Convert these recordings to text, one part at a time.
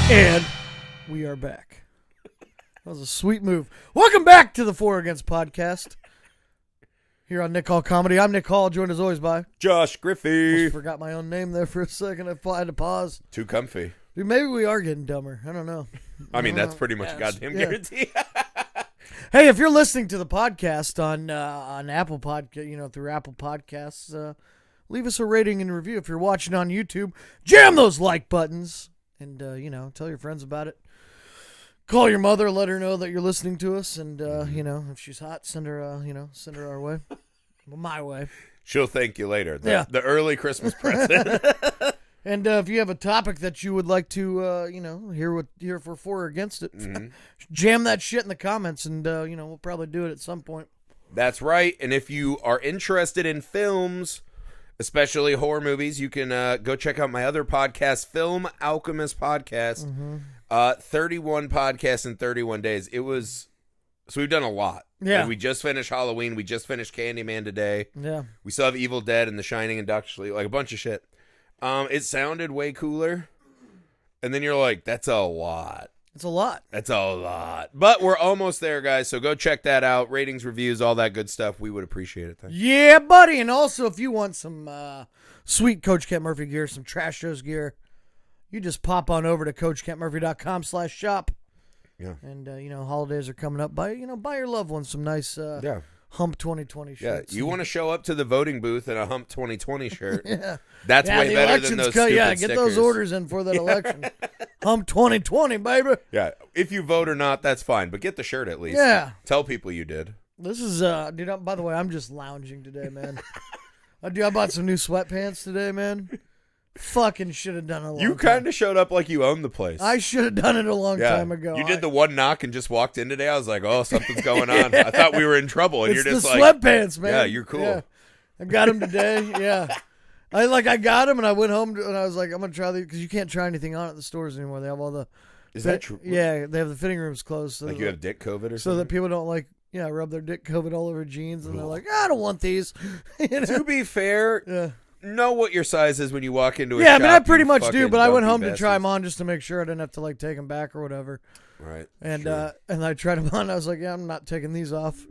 And we are back. That was a sweet move. Welcome back to the For Against podcast. Here on Nick Hall Comedy. I'm Nick Hall, joined as always by Josh Griffey. Almost forgot my own name there for a second. I had to pause. Too comfy. Dude, maybe we are getting dumber. I don't know. I mean, that's pretty much a goddamn guarantee. Hey, if you're listening to the podcast on Apple Podcast, through Apple Podcasts, leave us a rating and review. If you're watching on YouTube, jam those like buttons and tell your friends about it. Call your mother, let her know that you're listening to us, and if she's hot, send her our way, my way. She'll thank you later. The early Christmas present. And if you have a topic that you would like to, hear if we're for or against it, jam that shit in the comments, and we'll probably do it at some point. That's right. And if you are interested in films, especially horror movies, you can go check out my other podcast, Film Alchemist Podcast. 31 podcasts in 31 days. So we've done a lot. Yeah. Like we just finished Halloween. We just finished Candyman today. Yeah. We still have Evil Dead and The Shining and Doctor Sleep, like a bunch of shit. It sounded way cooler. And then you're like, that's a lot. It's a lot. That's a lot. But we're almost there, guys. So go check that out. Ratings, reviews, all that good stuff. We would appreciate it. Thanks. Yeah, buddy. And also, if you want some sweet Coach Kent Murphy gear, some Trash Shows gear, you just pop on over to CoachKentMurphy.com/shop. Yeah. And, holidays are coming up. Buy your loved ones some nice Hump 2020 shirts. Yeah, you want to show up to the voting booth in a Hump 2020 shirt. Yeah. That's way better than those stupid get stickers. those orders in for that election. Hump 2020, baby. Yeah, if you vote or not, that's fine. But get the shirt at least. Yeah. Tell people you did. This is, dude, by the way, I'm just lounging today, man. I bought some new sweatpants today, man. Fucking should have done it a long time. You kind of showed up like you owned the place. I should have done it a long time ago. You did the one knock and just walked in today. I was like, oh, something's going on. I thought we were in trouble. And it's you're just the like, sweatpants, man. Yeah, you're cool. Yeah. I got them today. Yeah. I got them and I went home and I was like, I'm going to try these because you can't try anything on at the stores anymore. They have all the. Is that true? Yeah. They have the fitting rooms closed. So like you have dick COVID or something? So that people don't rub their dick COVID all over jeans and they're like, I don't want these. To be fair, know what your size is when you walk into a shop. Yeah, I mean, I pretty much do, but I went home bastards. to try them on just to make sure I didn't have to take them back or whatever. Right. And sure. And I tried them on. And I was like, yeah, I'm not taking these off.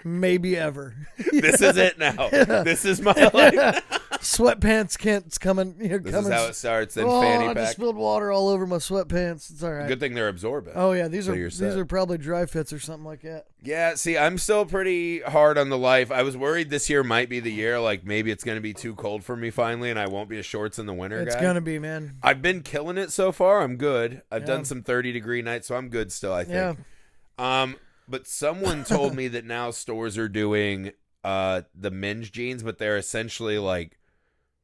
Maybe ever. This is it now. Yeah. This is my life. Sweatpants Kent's coming. This is how it starts. Then fanny pack. I just spilled water all over my sweatpants. It's all right. Good thing they're absorbent. Oh yeah, these are probably dry fits or something like that. Yeah. See, I'm still pretty hard on the life. I was worried this year might be the year. Like maybe it's going to be too cold for me finally, and I won't be a shorts in the winter. It's gonna be, man. I've been killing it so far. I'm good. I've done some 30-degree nights, so I'm good still. I think. Yeah. But someone told me that now stores are doing the men's jeans, but they're essentially like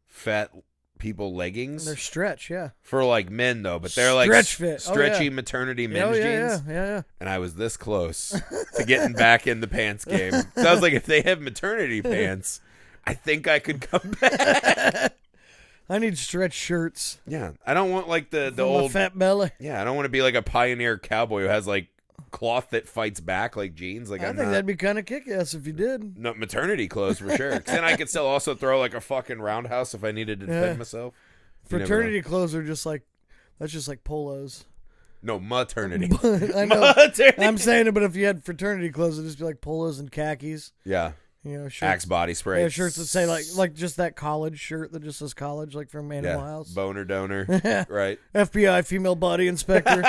fat people leggings. They're stretch, yeah. For men though, but they're like stretch fit. Stretchy maternity men's jeans. Yeah. And I was this close to getting back in the pants game. So I was like, if they have maternity pants, I think I could come back. I need stretch shirts. Yeah. I don't want the old fat belly. Yeah, I don't want to be like a pioneer cowboy who has cloth that fights back like jeans. I think that'd be kind of kick-ass if you did. No, maternity clothes for sure. Then I could still also throw a fucking roundhouse if I needed to defend myself. Fraternity clothes are just that's just like polos. No, maternity. I know. Maternity. I'm saying it, but if you had fraternity clothes, it'd just be like polos and khakis. Yeah. Shirts. Axe body spray. Yeah, shirts that say like just that college shirt that just says college, like from Animal House. Boner donor. Right. FBI female body inspector.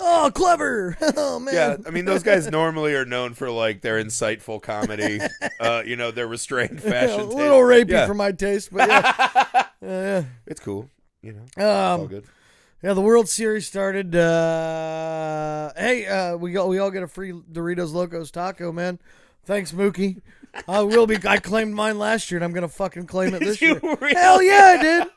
Oh, clever! Oh man. Yeah, I mean those guys normally are known for their insightful comedy. Their restrained fashion. A little rapey for my taste, but yeah. It's cool. It's all good. Yeah, the World Series started. Hey, we all get a free Doritos Locos taco, man. Thanks, Mookie. I claimed mine last year, and I'm gonna fucking claim it this year. Really? Hell yeah, I did.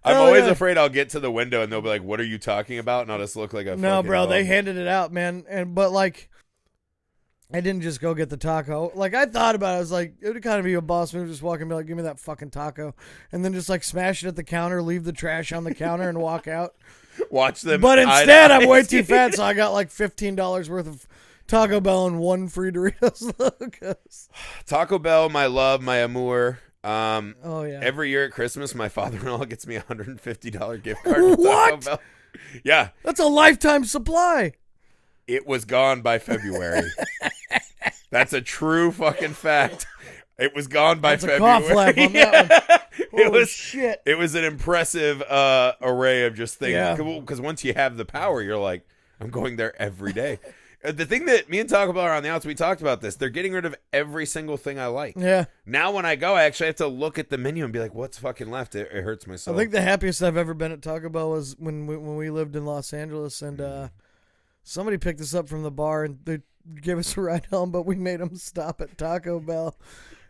I'm always afraid I'll get to the window and they'll be like, "What are you talking about?" And I'll just look like a no, bro. bum. They handed it out, man. But I didn't just go get the taco. I thought about it. I was like, it would kind of be a boss move, just walk and be like, "Give me that fucking taco," and then just smash it at the counter, leave the trash on the counter, and walk out. Watch them. But instead, I'm way too fat, so I got $15 worth of Taco Bell and one free Doritos Locos. Taco Bell, my love, my amour. Oh yeah. Every year at Christmas, my father-in-law gets me a $150 gift card. To What? Taco Bell. Yeah. That's a lifetime supply. It was gone by February. That's a true fucking fact. It was gone by That's a February. cough lap on that one. Holy shit. It was an impressive array of just things. Yeah. Because once you have the power, you're like, I'm going there every day. The thing that me and Taco Bell are on the outs, we talked about this. They're getting rid of every single thing I like. Yeah. Now when I go, I actually have to look at the menu and be like, what's fucking left? It hurts my soul. I think the happiest I've ever been at Taco Bell was when we lived in Los Angeles, and somebody picked us up from the bar and they gave us a ride home, but we made them stop at Taco Bell.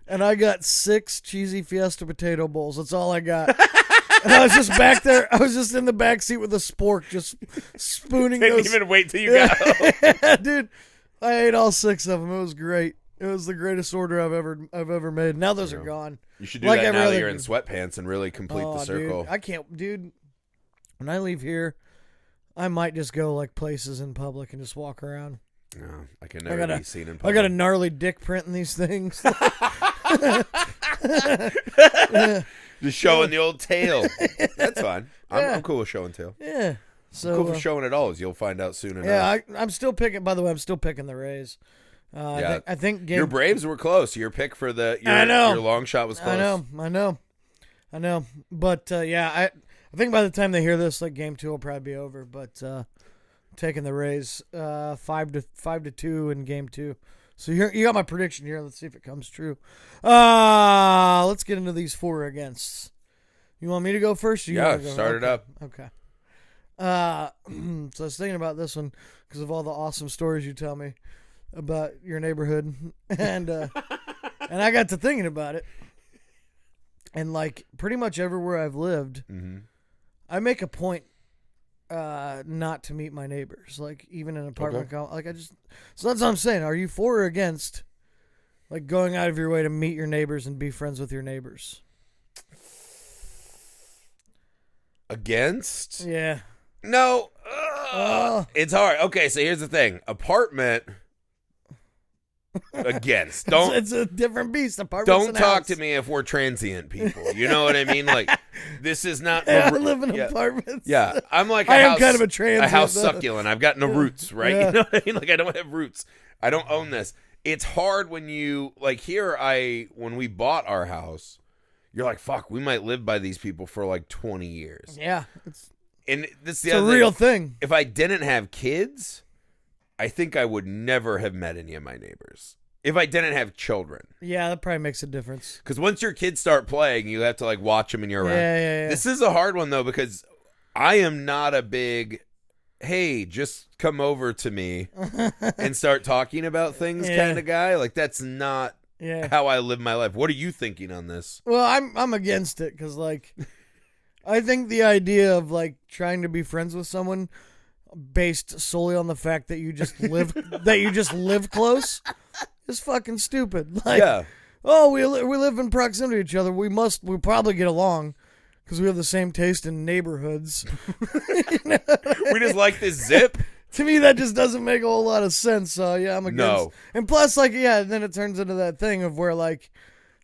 And I got 6 cheesy Fiesta potato bowls. That's all I got. And I was just back there. I was just in the back seat with a spork, just spooning Didn't those. even wait till you got Dude, I ate all 6 of them. It was great. It was the greatest order I've ever made. Now those are gone. You should do Like that every now that other- you're in sweatpants and really complete the circle. Dude, I can't, dude. When I leave here, I might just go like places in public and just walk around. No, I can never be seen in public. I got a gnarly dick print in these things. Just showing the old tail. That's fine. I'm cool with showing tail. Yeah. So Cool for showing it all, as you'll find out soon enough. yeah, I'm still picking. By the way, I'm still picking the Rays. I think your Braves were close. Your pick for I know. your long shot was close. I know. But I think by the time they hear this, like Game 2 will probably be over. But taking the Rays 5-2 in Game 2. So you got my prediction here. Let's see if it comes true. Let's get into these for or against. You want me to go first? Or you wanna go? Start it up. Okay. So I was thinking about this one because of all the awesome stories you tell me about your neighborhood, and I got to thinking about it, and like pretty much everywhere I've lived, I make a point not to meet my neighbors, like even in an apartment. Like so that's what I'm saying. Are you for or against, like going out of your way to meet your neighbors and be friends with your neighbors? Against? Yeah. No. It's hard. Okay, so here's the thing. Apartment. Against. Don't. It's a different beast. Apartment. Don't talk to me if we're transient people. You know what I mean? Like, this is not. I live in apartments. Yeah, I'm like I am kind of a transient. A house though. succulent. I've got no roots, right? Yeah. You know what I mean? Like, I don't have roots. I don't own this. It's hard when you like here. When we bought our house, you're like, fuck, we might live by these people for like 20 years. Yeah, And this it's a real thing. If I didn't have kids, I think I would never have met any of my neighbors. If I didn't have children. Yeah, that probably makes a difference. Because once your kids start playing, you have to like watch them and you're around. Yeah. This is a hard one though, because I am not a big, hey, just come over to me and start talking about things kind of guy. Like that's not how I live my life. What are you thinking on this? Well, I'm against it because like I think the idea of like trying to be friends with someone based solely on the fact that you just live close is fucking stupid. Like, we live in proximity to each other. We probably get along because we have the same taste in neighborhoods. We just like this zip. To me, that just doesn't make a whole lot of sense. So yeah, I'm against. No. And plus, like, then it turns into that thing of where like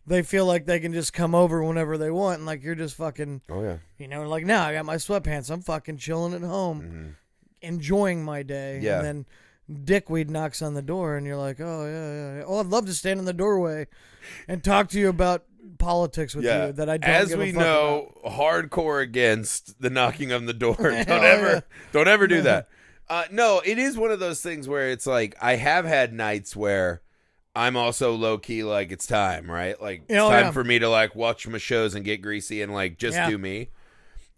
they feel like they can just come over whenever they want, and like you're just fucking. Oh yeah. Like now I got my sweatpants. I'm fucking chilling at home, enjoying my day. Yeah. And then dickweed knocks on the door, and you're like, oh yeah. Oh, I'd love to stand in the doorway and talk to you about politics with you that I don't As give a we fuck know, hardcore against the knocking on the door. Don't ever do that. No, it is one of those things where it's like I have had nights where I'm also low key like it's time, right? Like it's time for me to like watch my shows and get greasy and like just do me.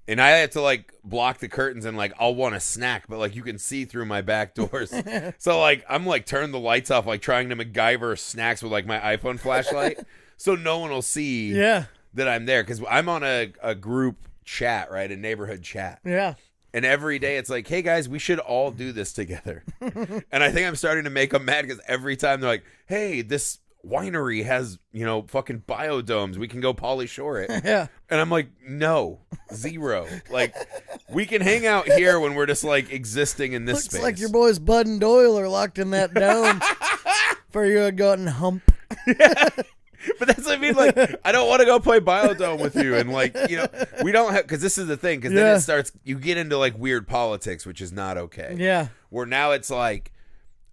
And I have to like block the curtains and like I'll want a snack, but like you can see through my back doors. So like I'm like turn the lights off, like trying to MacGyver snacks with like my iPhone flashlight, so no one will see that I'm there because I'm on a group chat, right? A neighborhood chat. Yeah. And every day it's like, hey guys, we should all do this together. And I think I'm starting to make them mad because every time they're like, hey, this winery has, fucking biodomes. We can go Pauly Shore it. Yeah. And I'm like, no, zero. Like, we can hang out here when we're just like existing in this space. Looks like your boys Bud and Doyle are locked in that dome for you to go out and hump. But that's what I mean. Like, I don't want to go play Biodome with you, and like, we don't have, because this is the thing. Because then it starts, you get into like weird politics, which is not okay. Yeah. Where now it's like,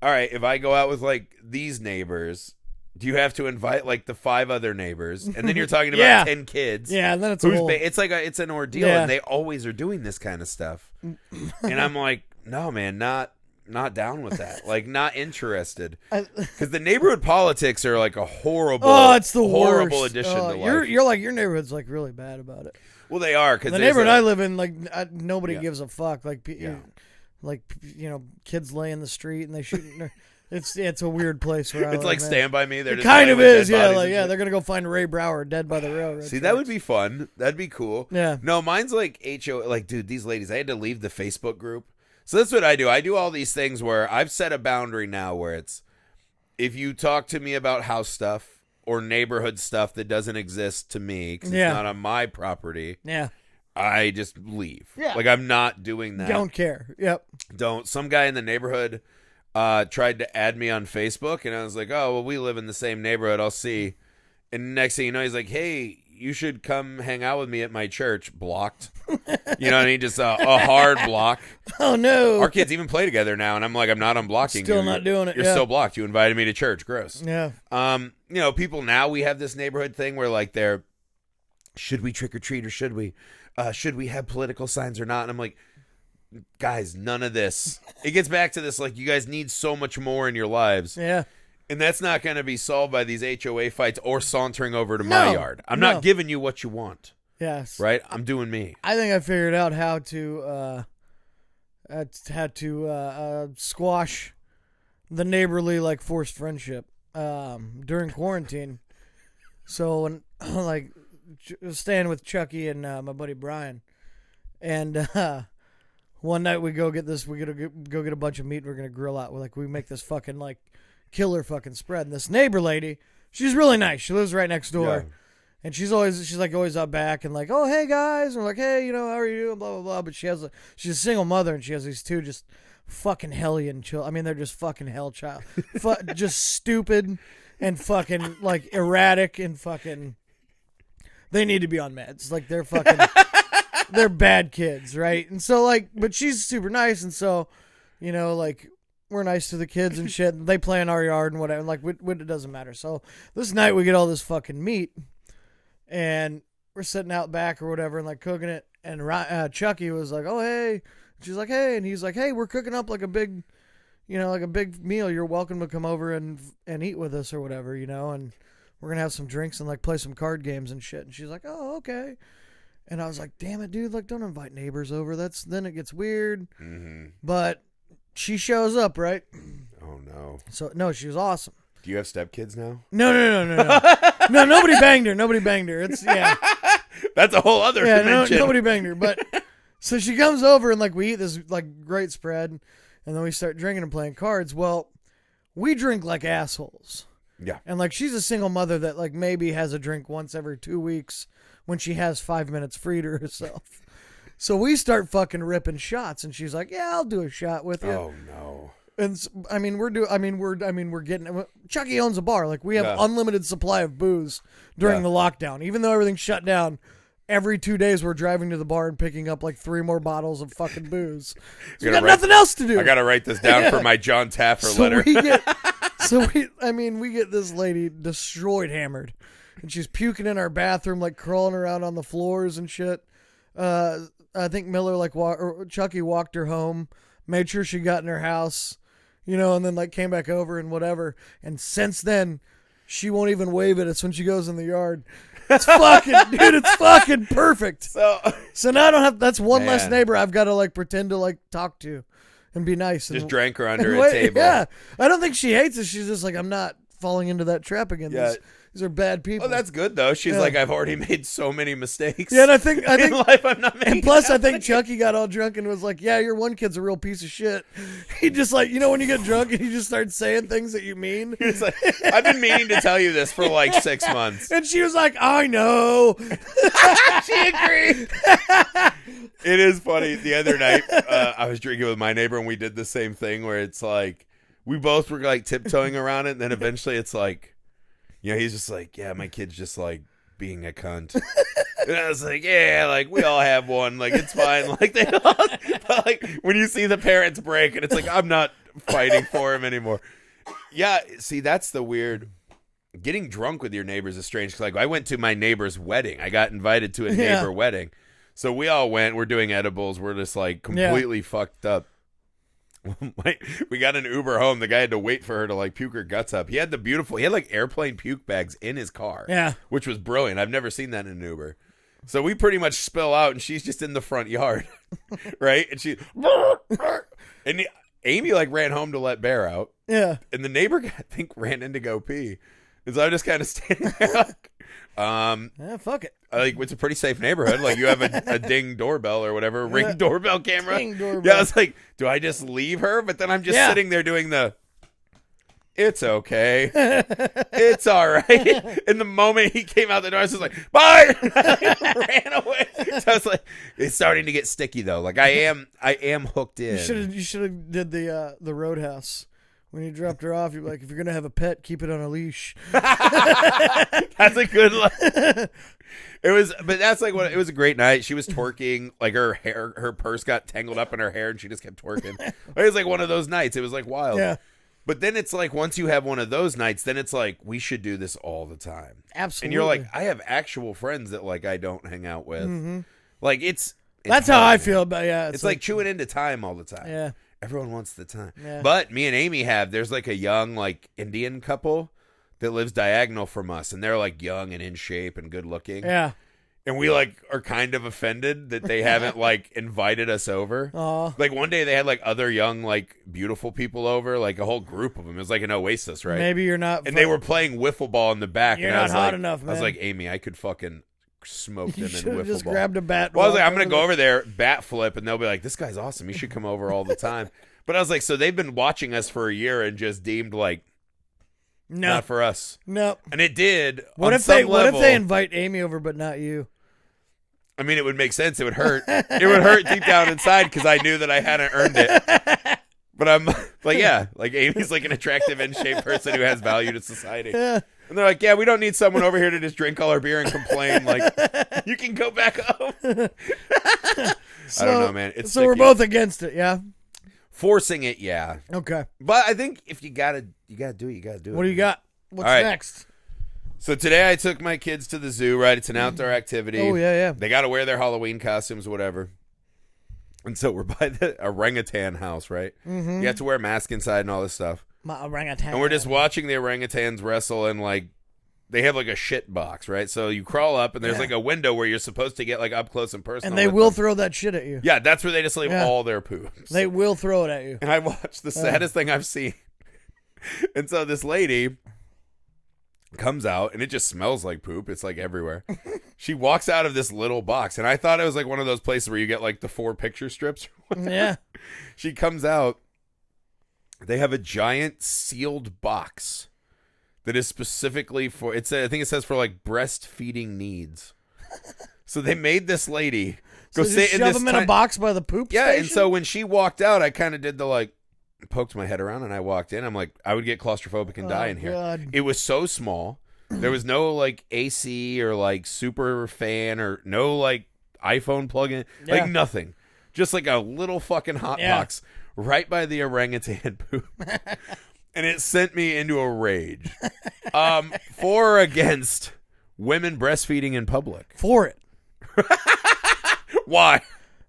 all right, if I go out with like these neighbors, do you have to invite like the 5 other neighbors? And then you're talking about 10 kids. Yeah, and then it's it's like it's an ordeal, and they always are doing this kind of stuff. And I'm like, no, man, not down with that. Like, not interested. Because the neighborhood politics are like a horrible, it's the horrible worst. addition to life. You're like, your neighborhood's like really bad about it. Well, they are, because the neighborhood I live in, like nobody gives a fuck. Like, kids lay in the street and they shoot. It's a weird place where I live. It's like Stand By Me. It kind of is, yeah. Like, they're gonna go find Ray Brower dead by the railroad. See, that would be fun. That'd be cool. Yeah. No, mine's like HO. Like, dude, these ladies. I had to leave the Facebook group. So that's what I do. I do all these things where I've set a boundary now, where it's, if you talk to me about house stuff or neighborhood stuff that doesn't exist to me because it's not on my property. Yeah. I just leave. Yeah. Like, I'm not doing that. Don't care. Yep. Don't. Some guy in the neighborhood tried to add me on Facebook, and I was like, oh, well, we live in the same neighborhood. I'll see. And next thing you know, he's like, hey, you should come hang out with me at my church. Blocked. You know what I mean? Just a hard block. Oh, no. Our kids even play together now, and I'm like, I'm not unblocking you. Still not doing it. You're still blocked. You invited me to church. Gross. Yeah. People now, we have this neighborhood thing where like should we trick or treat or should we have political signs or not? And I'm like, guys, none of this. It gets back to this, like, you guys need so much more in your lives. Yeah. And that's not going to be solved by these HOA fights or sauntering over to my yard. I'm not giving you what you want. Yes. Right? I'm doing me. I think I figured out how to squash the neighborly, like, forced friendship during quarantine. So when like staying with Chucky and my buddy Brian, and one night we go get a bunch of meat. We're gonna grill out. We make this fucking like killer fucking spread. And this neighbor lady, she's really nice. She lives right next door. Yeah. And she's always up back and like, oh, hey guys. And we're like, hey, how are you? And blah, blah, blah. But she's a single mother and she has these 2 just fucking hellion children. I mean, they're just fucking hell child. Just stupid and fucking like erratic and fucking, they need to be on meds. Like they're fucking, they're bad kids. Right. And so like, but she's super nice. And so, like, we're nice to the kids and shit. And they play in our yard and whatever. Like, it doesn't matter. So this night we get all this fucking meat. And we're sitting out back or whatever and like cooking it. And Chucky was like, oh, hey. She's like, hey. And he's like, hey, we're cooking up like a big, like a big meal. You're welcome to come over and eat with us or whatever, and we're going to have some drinks and like play some card games and shit. And she's like, oh, okay. And I was like, damn it, dude. Like, don't invite neighbors over. Then it gets weird. Mm-hmm. But she shows up, right? Oh, no. So, no, she was awesome. Do you have stepkids now? No. No, nobody banged her. It's, yeah. That's a whole other dimension. Nobody banged her. But so she comes over and like we eat this like great spread, and then we start drinking and playing cards. Well, we drink like assholes. Yeah. And like she's a single mother that like maybe has a drink once every 2 weeks when she has 5 minutes free to herself. So we start fucking ripping shots, and she's like, "Yeah, I'll do a shot with you." Oh no. And we're getting. Chucky owns a bar. Like we have unlimited supply of booze during the lockdown, even though everything's shut down. Every 2 days, we're driving to the bar and picking up like 3 more bottles of fucking booze. So we got nothing else to do. I gotta write this down for my John Taffer letter. We get this lady destroyed, hammered, and she's puking in our bathroom, like crawling around on the floors and shit. I think Miller or Chucky walked her home, made sure she got in her house. And then like came back over and whatever. And since then, she won't even wave at us when she goes in the yard. It's fucking perfect. So now I don't have, that's one less neighbor I've got to like pretend to like talk to and be nice. Just drank her under a table. Yeah. I don't think she hates us. She's just like, I'm not falling into that trap again. Yeah. These are bad people. Oh, that's good though. She's like, I've already made so many mistakes. Yeah, and I think in life I'm not making. And plus, I think Chucky got all drunk and was like, "Yeah, your one kid's a real piece of shit." He just like, when you get drunk and you just start saying things that you mean. He's like, "I've been meaning to tell you this for like 6 months." And she was like, "I know." She agreed. It is funny. The other night, I was drinking with my neighbor and we did the same thing where it's like we both were like tiptoeing around it, and then eventually it's like, You know, he's just like, yeah, my kid's just like being a cunt. And I was like, yeah, like we all have one. Like it's fine. Like they all, but, like when you see the parents break and it's like, I'm not fighting for him anymore. Yeah, see, that's the weird. Getting drunk with your neighbors is strange. 'Cause, like I went to my neighbor's wedding. I got invited to a neighbor wedding. So we all went. We're doing edibles. We're just like completely fucked up. We got an Uber home. The guy had to wait for her to like puke her guts up. He had like airplane puke bags in his car. Yeah. Which was brilliant. I've never seen that in an Uber. So we pretty much spill out and she's just in the front yard. Right? And Amy like ran home to let Bear out. Yeah. And the neighbor, I think, ran in to go pee. And so I'm just kind of standing there like, yeah, fuck it. like it's a pretty safe neighborhood. Like you have a ding doorbell or whatever, ring doorbell camera. Ding doorbell. Yeah, I was like, do I just leave her? But then I'm just sitting there doing it's okay. It's all right. And the moment he came out the door, I was just like, bye. Ran away. So I was like, it's starting to get sticky though. Like I am hooked in. You should have did the Roadhouse. When you dropped her off, you're like, if you're gonna have a pet, keep it on a leash. That's a good line. But that's like it was a great night. She was twerking, like her purse got tangled up in her hair, and she just kept twerking. It was like one of those nights. It was like wild. Yeah. But then it's like once you have one of those nights, then it's like we should do this all the time. Absolutely. And you're like, I have actual friends that like I don't hang out with. Mm-hmm. Like it's that's hard, how I man. feel about It's like chewing into time all the time. Yeah. Everyone wants the time. Yeah. But me and Amy there's like a young like Indian couple that lives diagonal from us, and they're like young and in shape and good looking. Yeah. And we like are kind of offended that they haven't like invited us over. Like one day they had like other young like beautiful people over, like a whole group of them. It was like an oasis, right? Maybe you're not. And they were playing wiffle ball in the back. You're and not I was hot like, enough, man. I was like, Amy, I could fucking smoke them in should wiffle have just ball. grabbed a bat. Well, I was like, I'm gonna go over there, bat flip, and they'll be like, this guy's awesome. You should come over all the time. But I was like, so they've been watching us for a year and just deemed like, not for us. No. And it did. What if they invite Amy over but not you? I mean, it would make sense. It would hurt. It would hurt deep down inside because I knew that I hadn't earned it. But I'm like, yeah, like Amy's like an attractive, in shape person who has value to society. Yeah. And they're like, yeah, we don't need someone over here to just drink all our beer and complain. Like, you can go back home. I don't know, man. It's so we're sticky. both against it, yeah? Forcing it, yeah. Okay. But I think if you gotta do it, you gotta do it. What do you got? What's All right. next? So today I took my kids to the zoo, right? It's an outdoor activity. Oh, yeah. They got to wear their Halloween costumes, whatever. And so we're by the orangutan house, right? Mm-hmm. You have to wear a mask inside and all this stuff. My orangutan. And we're just watching the orangutans wrestle, and like they have like a shit box, right? So you crawl up, and there's like a window where you're supposed to get like up close and personal. And they will throw that shit at you. Yeah, that's where they just leave all their poops. They will throw it at you. And I watched the saddest thing I've seen. And so this lady comes out, and it just smells like poop. It's like everywhere. She walks out of this little box, and I thought it was like one of those places where you get like the 4 picture strips. Yeah. She comes out. They have a giant sealed box that is specifically for I think it says for like breastfeeding needs. So they made this lady go sit in this shove them in a box by the poop station? and so when she walked out, I kind of did the like poked my head around, and I walked in. I'm like, I would get claustrophobic and die in here. God. It was so small. There was no like AC or like super fan or no like iPhone plug-in, like nothing. Just like a little fucking hot box right by the orangutan poop. And it sent me into a rage. For or against women breastfeeding in public? For it. Why?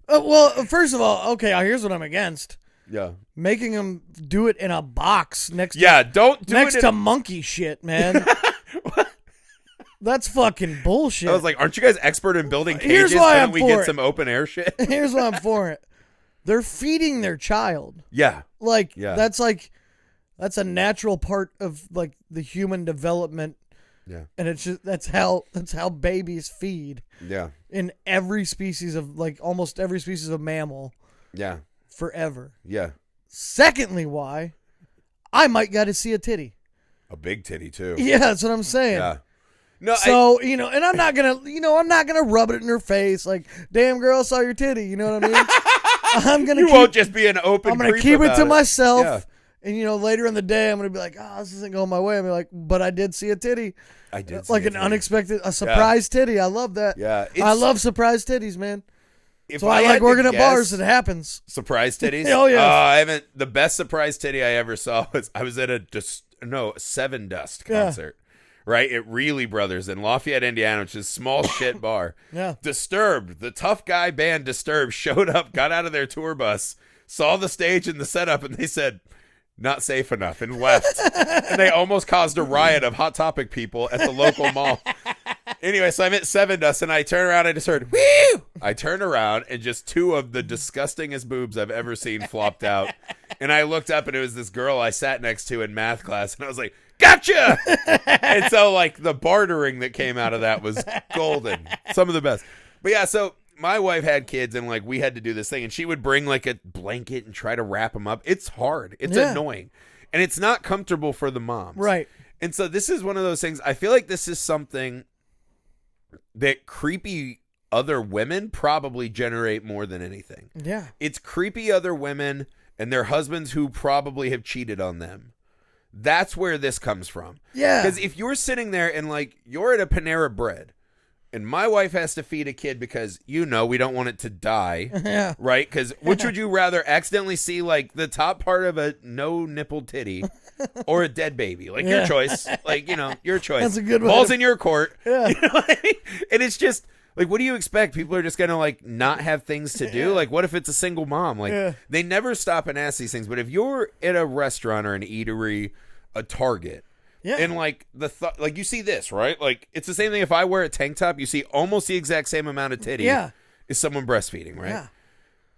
Well, first of all, okay, here's what I'm against. Yeah. Making them do it in a box next to monkey shit, man. That's fucking bullshit. I was like, aren't you guys expert in building cages? Here's why Couldn't we get some open air shit? Here's why I'm for it. They're feeding their child. Yeah. Like, that's a natural part of like the human development. Yeah. And it's just that's how babies feed. Yeah. In every species of almost every species of mammal. Yeah. Forever. Yeah. Secondly, why I might got to see a titty. A big titty too. Yeah, that's what I'm saying. Yeah. No, so, and I'm not gonna rub it in her face like, damn girl, I saw your titty. You know what I mean? You won't just be an open. I'm gonna keep it to myself And later in the day, I'm gonna be like, oh, this isn't going my way. I'm gonna be like, but I did see a titty. I did like see an unexpected, a surprise titty. I love that. Yeah, I love surprise titties, man. If So I like working at bars. It happens. Surprise titties. Oh yeah. I haven't. The best surprise titty I ever saw was I was at a Seven Dust concert. Right at Reilly Brothers in Lafayette, Indiana, which is a small shit bar. Yeah. Disturbed, the tough guy band Disturbed showed up, got out of their tour bus, saw the stage and the setup, and they said, "Not safe enough," and left. And they almost caused a riot of Hot Topic people at the local mall. Anyway, so I'm at Seven Dust, and I turn around and I just heard, "Woo!" I turned around, and just two of the disgustingest boobs I've ever seen flopped out. And I looked up, and it was this girl I sat next to in math class, and I was like, "Gotcha!" And so, like, the bartering that came out of that was golden. Some of the best. But yeah, so my wife had kids, and like we had to do this thing, and she would bring like a blanket and try to wrap them up. It's hard. It's annoying, and it's not comfortable for the moms. Right. And so this is one of those things. I feel like this is something that creepy other women probably generate more than anything. Yeah. It's creepy other women and their husbands who probably have cheated on them. That's where this comes from. Yeah. Because if you're sitting there and like you're at a Panera Bread and my wife has to feed a kid because, we don't want it to die. Yeah. Right? Because which would you rather accidentally see like the top part of a no nipple titty or a dead baby? Like your choice. Like, your choice. That's a good one. Ball's in your court. Yeah. You know what I mean? And it's just like, what do you expect? People are just going to like not have things to do. Like, what if it's a single mom? Like they never stop and ask these things. But if you're at a restaurant or an eatery, a Target, and like like you see this, right? Like it's the same thing. If I wear a tank top, you see almost the exact same amount of titty. Yeah. Is someone breastfeeding, right? Yeah.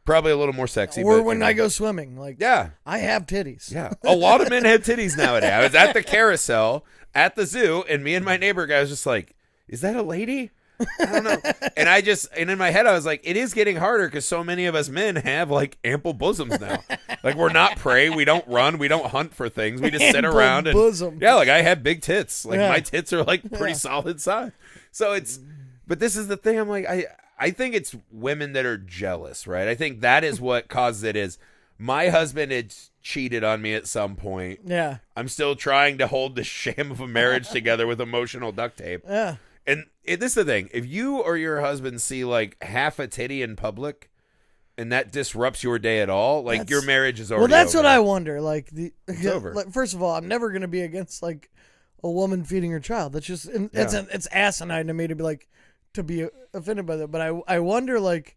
Probably a little more sexy. Or but, when I go swimming, like I have titties. Yeah. A lot of men have titties nowadays. I was at the carousel at the zoo, and me and my neighbor guy was just like, "Is that a lady?" I don't know. And in my head, I was like, it is getting harder because so many of us men have like ample bosoms now. Like we're not prey. We don't run. We don't hunt for things. We just sit around and bosom. Yeah, like I have big tits. Like my tits are like pretty solid size. So but this is the thing. I'm like, I think it's women that are jealous, right? I think that is what causes it is my husband had cheated on me at some point. Yeah. I'm still trying to hold the sham of a marriage together with emotional duct tape. Yeah. And this is the thing. If you or your husband see like half a titty in public and that disrupts your day at all, like your marriage is already over. Well, that's what I wonder. Like, it's over. Like, first of all, I'm never going to be against like a woman feeding her child. That's just, it's asinine to me to be offended by that. But I wonder like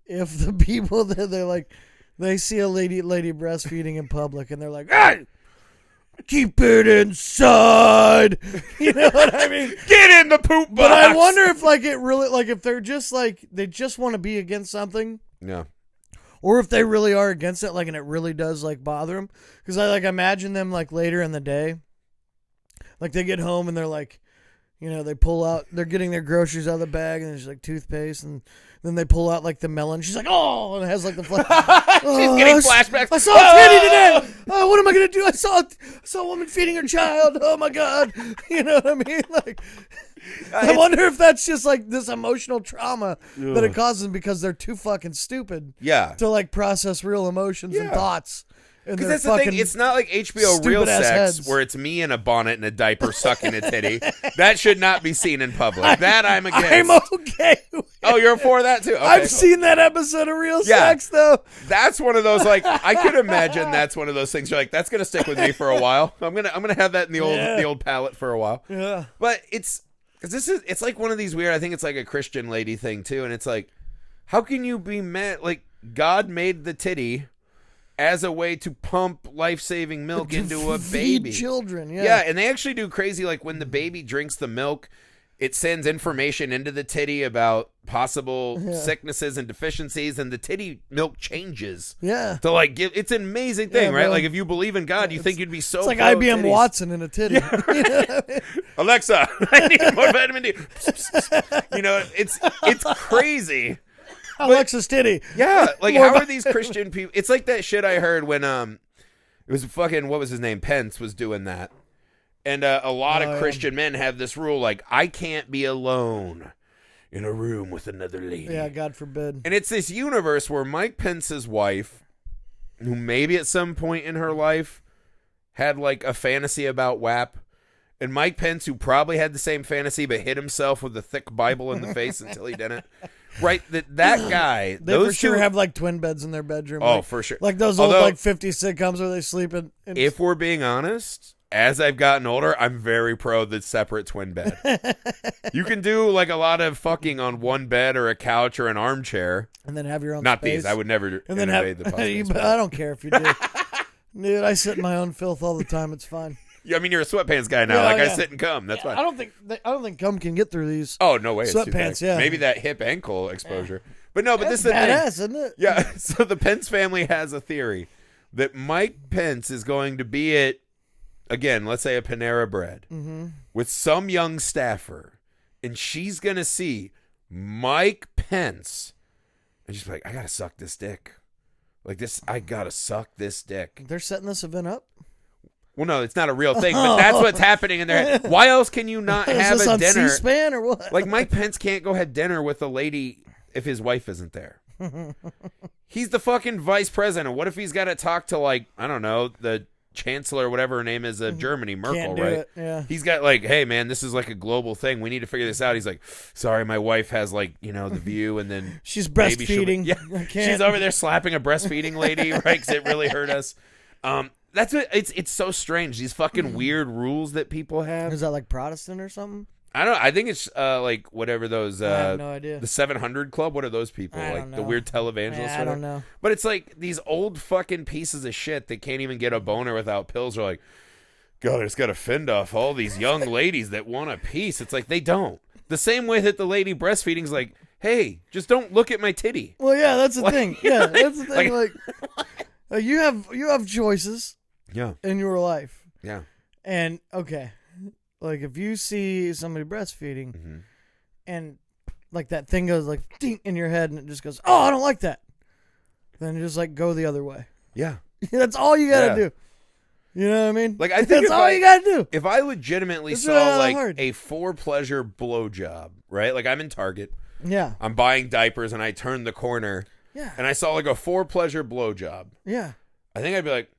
if the people that they're like, they see a lady breastfeeding in public and they're like, "Hey, keep it inside." You know what I mean? Get in the poop box. But I wonder if like it really, like if they're just like, they just want to be against something. Yeah. Or if they really are against it, like, and it really does like bother them. Because I like imagine them like later in the day, like they get home and they're like, they pull out, they're getting their groceries out of the bag and there's like toothpaste, and then they pull out like the melon. She's like, "Oh," and it has like the flash. She's getting flashbacks. I saw a titty today. Oh, what am I gonna do? I saw a woman feeding her child. Oh my god. You know what I mean? Like, I wonder if that's just like this emotional trauma that it causes because they're too fucking stupid. Yeah. To like process real emotions and thoughts. Because that's the thing. It's not like HBO Real Sex heads. Where it's me in a bonnet and a diaper sucking a titty. That should not be seen in public. That I'm against. I'm okay with. Oh, you're for that too? Okay, I've seen that episode of Real Sex though. That's one of those, like, I could imagine that's one of those things you're like, that's gonna stick with me for a while. I'm gonna have that in the old palette for a while. Yeah. But it's like one of these weird, I think it's like a Christian lady thing too, and it's like, how can you be mad? Like, God made the titty as a way to pump life-saving milk into a baby. Children, yeah. And they actually do crazy, like when the baby drinks the milk, it sends information into the titty about possible sicknesses and deficiencies, and the titty milk changes. Yeah. To like give, it's an amazing thing, right? Like if you believe in God, you think you'd be so. It's like IBM Watson in a titty. Yeah, right. You know what I mean? Alexa, I need more vitamin D. It's crazy. Alexa's titty. Yeah, like how are these Christian people? It's like that shit I heard when it was fucking, what was his name? Pence was doing that, and a lot of Christian men have this rule like, I can't be alone in a room with another lady. Yeah, God forbid. And it's this universe where Mike Pence's wife, who maybe at some point in her life had like a fantasy about WAP, and Mike Pence, who probably had the same fantasy but hit himself with a thick Bible in the face until he didn't. Right, that guy. They for sure have like twin beds in their bedroom. Oh, like, for sure. Like those old like 50s sitcoms where they sleep in. If we're being honest, as I've gotten older, I'm very pro the separate twin bed. You can do like a lot of fucking on one bed or a couch or an armchair, and then have your own. Not space. these. I would never and invade the podcast. I don't care if you do. Dude, I sit in my own filth all the time. It's fine. Yeah, I mean, you're a sweatpants guy now. I sit and cum. That's fine. I don't think cum can get through these. Oh no way! Sweatpants. Yeah. Maybe that hip ankle exposure. But no, but That's this is the badass, thing. Isn't it? Yeah. So the Pence family has a theory that Mike Pence is going to be at, again, let's say a Panera Bread with some young staffer, and she's gonna see Mike Pence, and she's like, "I gotta suck this dick, like this. I gotta suck this dick." They're setting this event up. Well, no, it's not a real thing, but that's what's happening in their head. Why else can you not have this a on dinner? C-SPAN or what? Like Mike Pence can't go have dinner with a lady if his wife isn't there. He's the fucking vice president. What if he's got to talk to, like, I don't know, the chancellor or whatever her name is of Germany, Merkel, Can't do right? it. Yeah. He's got like, hey man, this is like a global thing. We need to figure this out. He's like, sorry, my wife has like, you know, the View, and then she's maybe breastfeeding. Yeah, she's over there slapping a breastfeeding lady, right? Because it really hurt us. That's what it's so strange. These fucking weird rules that people have. Is that like Protestant or something? I don't know. I think it's like whatever those. I have no idea. The 700 Club. What are those people? I Like don't the know. weird televangelists. Yeah, I don't know. But it's like these old fucking pieces of shit that can't even get a boner without pills. Are like, God, I just got to fend off all these young ladies that want a piece. It's like they don't. The same way that the lady breastfeeding's like, hey, just don't look at my titty. Well, yeah, that's the thing. Yeah, that's the thing. like- You have choices. Yeah. In your life. Yeah. And okay, like if you see somebody breastfeeding, and like that thing goes like ding in your head, and it just goes, oh, I don't like that. Then you just like go the other way. Yeah. That's all you gotta do. You know what I mean? Like I think that's all you gotta do. If I legitimately It's saw not like hard. a for pleasure blowjob, right? Like I'm in Target, Yeah. I'm buying diapers, and I turn the corner, Yeah. and I saw like a for pleasure blowjob. Yeah. I think I'd be like,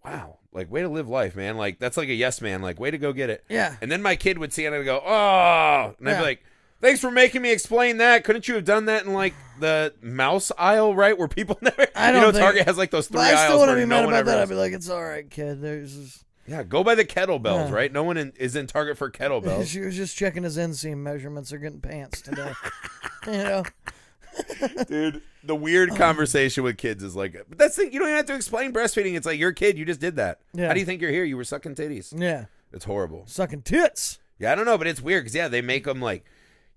wow, like way to live life, man. Like that's like a yes man, like way to go get it. Yeah. And then my kid would see it and I'd go, oh, and I'd be like, thanks for making me explain that. Couldn't you have done that in like the mouse aisle, right, where people never? I don't think, Target has like those three I aisles still wouldn't where be no mad one about ever. that. Is. I'd be like, it's all right, kid. Yeah, go by the kettlebells, Yeah. right? No one is in Target for kettlebells. She was just checking his inseam measurements. They're getting pants today. You know. Dude, the weird conversation with kids is like, but that's the thing, you don't even have to explain breastfeeding. It's like, you're a kid, you just did that. Yeah. How do you think you're here? You were sucking titties. Yeah. It's horrible. Sucking tits. Yeah, I don't know, but it's weird because, yeah, they make them like,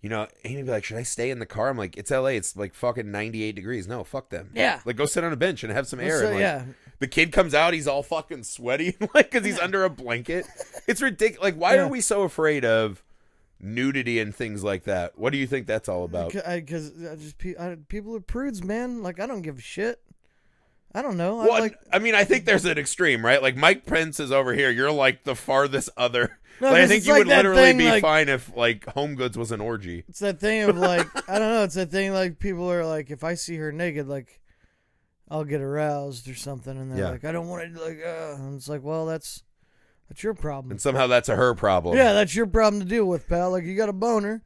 you know, Amy be like, should I stay in the car? I'm like, it's LA. It's like fucking 98 degrees. No, fuck them. Yeah. Like, go sit on a bench and have some air. And, like, yeah. the kid comes out, he's all fucking sweaty, like, because he's under a blanket. It's ridiculous. Like, why are we so afraid of nudity and things like that? What do you think that's all about? Because people are prudes, man. Like, I don't give a shit. I don't know. Well, I mean, I think there's an extreme, right? Like, Mike Pence is over here. You're like the farthest other. No, like, I think you like would literally thing, be like, fine if, like, Home Goods was an orgy. It's that thing of, like, I don't know. It's that thing, like, people are like, if I see her naked, like, I'll get aroused or something. And they're like, I don't want to, like, and it's like, well, that's your problem. And somehow that's a her problem. Yeah, that's your problem to deal with, pal. Like, you got a boner.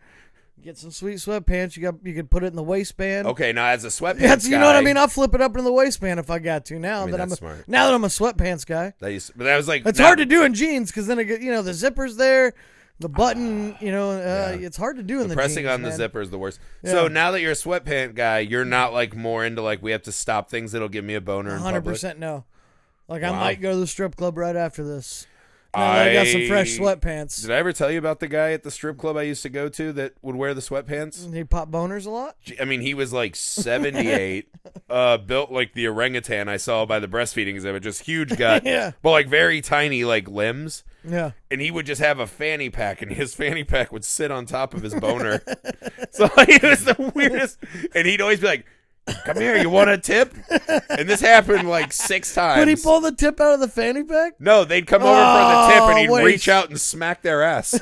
Get some sweet sweatpants. You can put it in the waistband. Okay, now as a sweatpants That's, you know what guy- I mean? I'll flip it up in the waistband if I got to. Now that that's smart. now that I'm a sweatpants guy. But that was like It's hard to do in jeans because then it get, the zipper's there, the button. It's hard to do in the pressing jeans, on man. the zipper is the worst. Yeah. So now that you're a sweatpant guy, you're not like more into like we have to stop things that'll give me a boner. 100% no. Like I Wow. might go to the strip club right after this. Now that I got some fresh sweatpants. Did I ever tell you about the guy at the strip club I used to go to that would wear the sweatpants? He pop boners a lot. I mean, he was like 78, built like the orangutan I saw by the breastfeeding exhibit, just huge gut, Yeah. but like very tiny like limbs. Yeah. And he would just have a fanny pack, and his fanny pack would sit on top of his boner. So like, it was the weirdest. And he'd always be like, come here, you want a tip? And this happened like 6 times. Would he pull the tip out of the fanny pack? No, they'd come over for the tip, and he'd wait. reach out and smack their ass.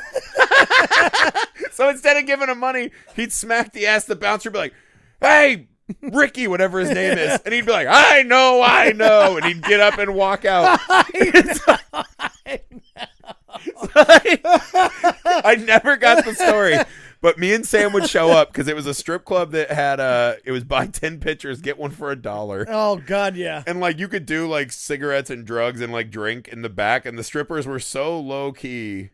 So instead of giving him money, he'd smack the ass. The bouncer would be like, hey, Ricky, whatever his name is. And he'd be like, I know. And he'd get up and walk out. I never got the story. But me and Sam would show up because it was a strip club that had it was buy 10 pitchers, get one for $1. Oh God, yeah. And like you could do like cigarettes and drugs and like drink in the back, and the strippers were so low key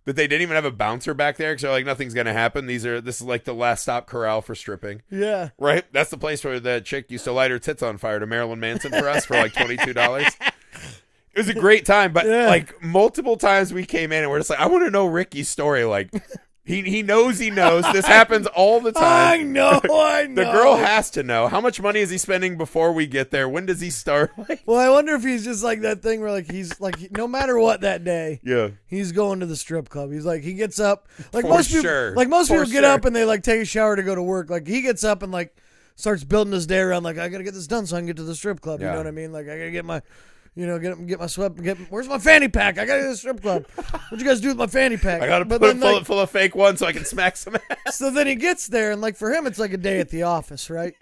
that they didn't even have a bouncer back there because they're like, nothing's gonna happen. This is like the last stop corral for stripping. Yeah. Right? That's the place where the chick used to light her tits on fire to Marilyn Manson for us for like $22. It was a great time, but like multiple times we came in and we're just like, I want to know Ricky's story. Like he knows this happens all the time. I know. The girl has to know. How much money is he spending before we get there? When does he start? Well, I wonder if he's just like that thing where like he's like no matter what that day, he's going to the strip club. He's like he gets up like most people get up and they like take a shower to go to work. Like he gets up and like starts building his day around like I gotta get this done so I can get to the strip club. You know what I mean? Like I gotta get my. Get my sweat. Where's my fanny pack? I got to go to the strip club. What'd you guys do with my fanny pack? I got to put it full of fake ones so I can smack some ass. So then he gets there, and like for him, it's like a day at the office, right?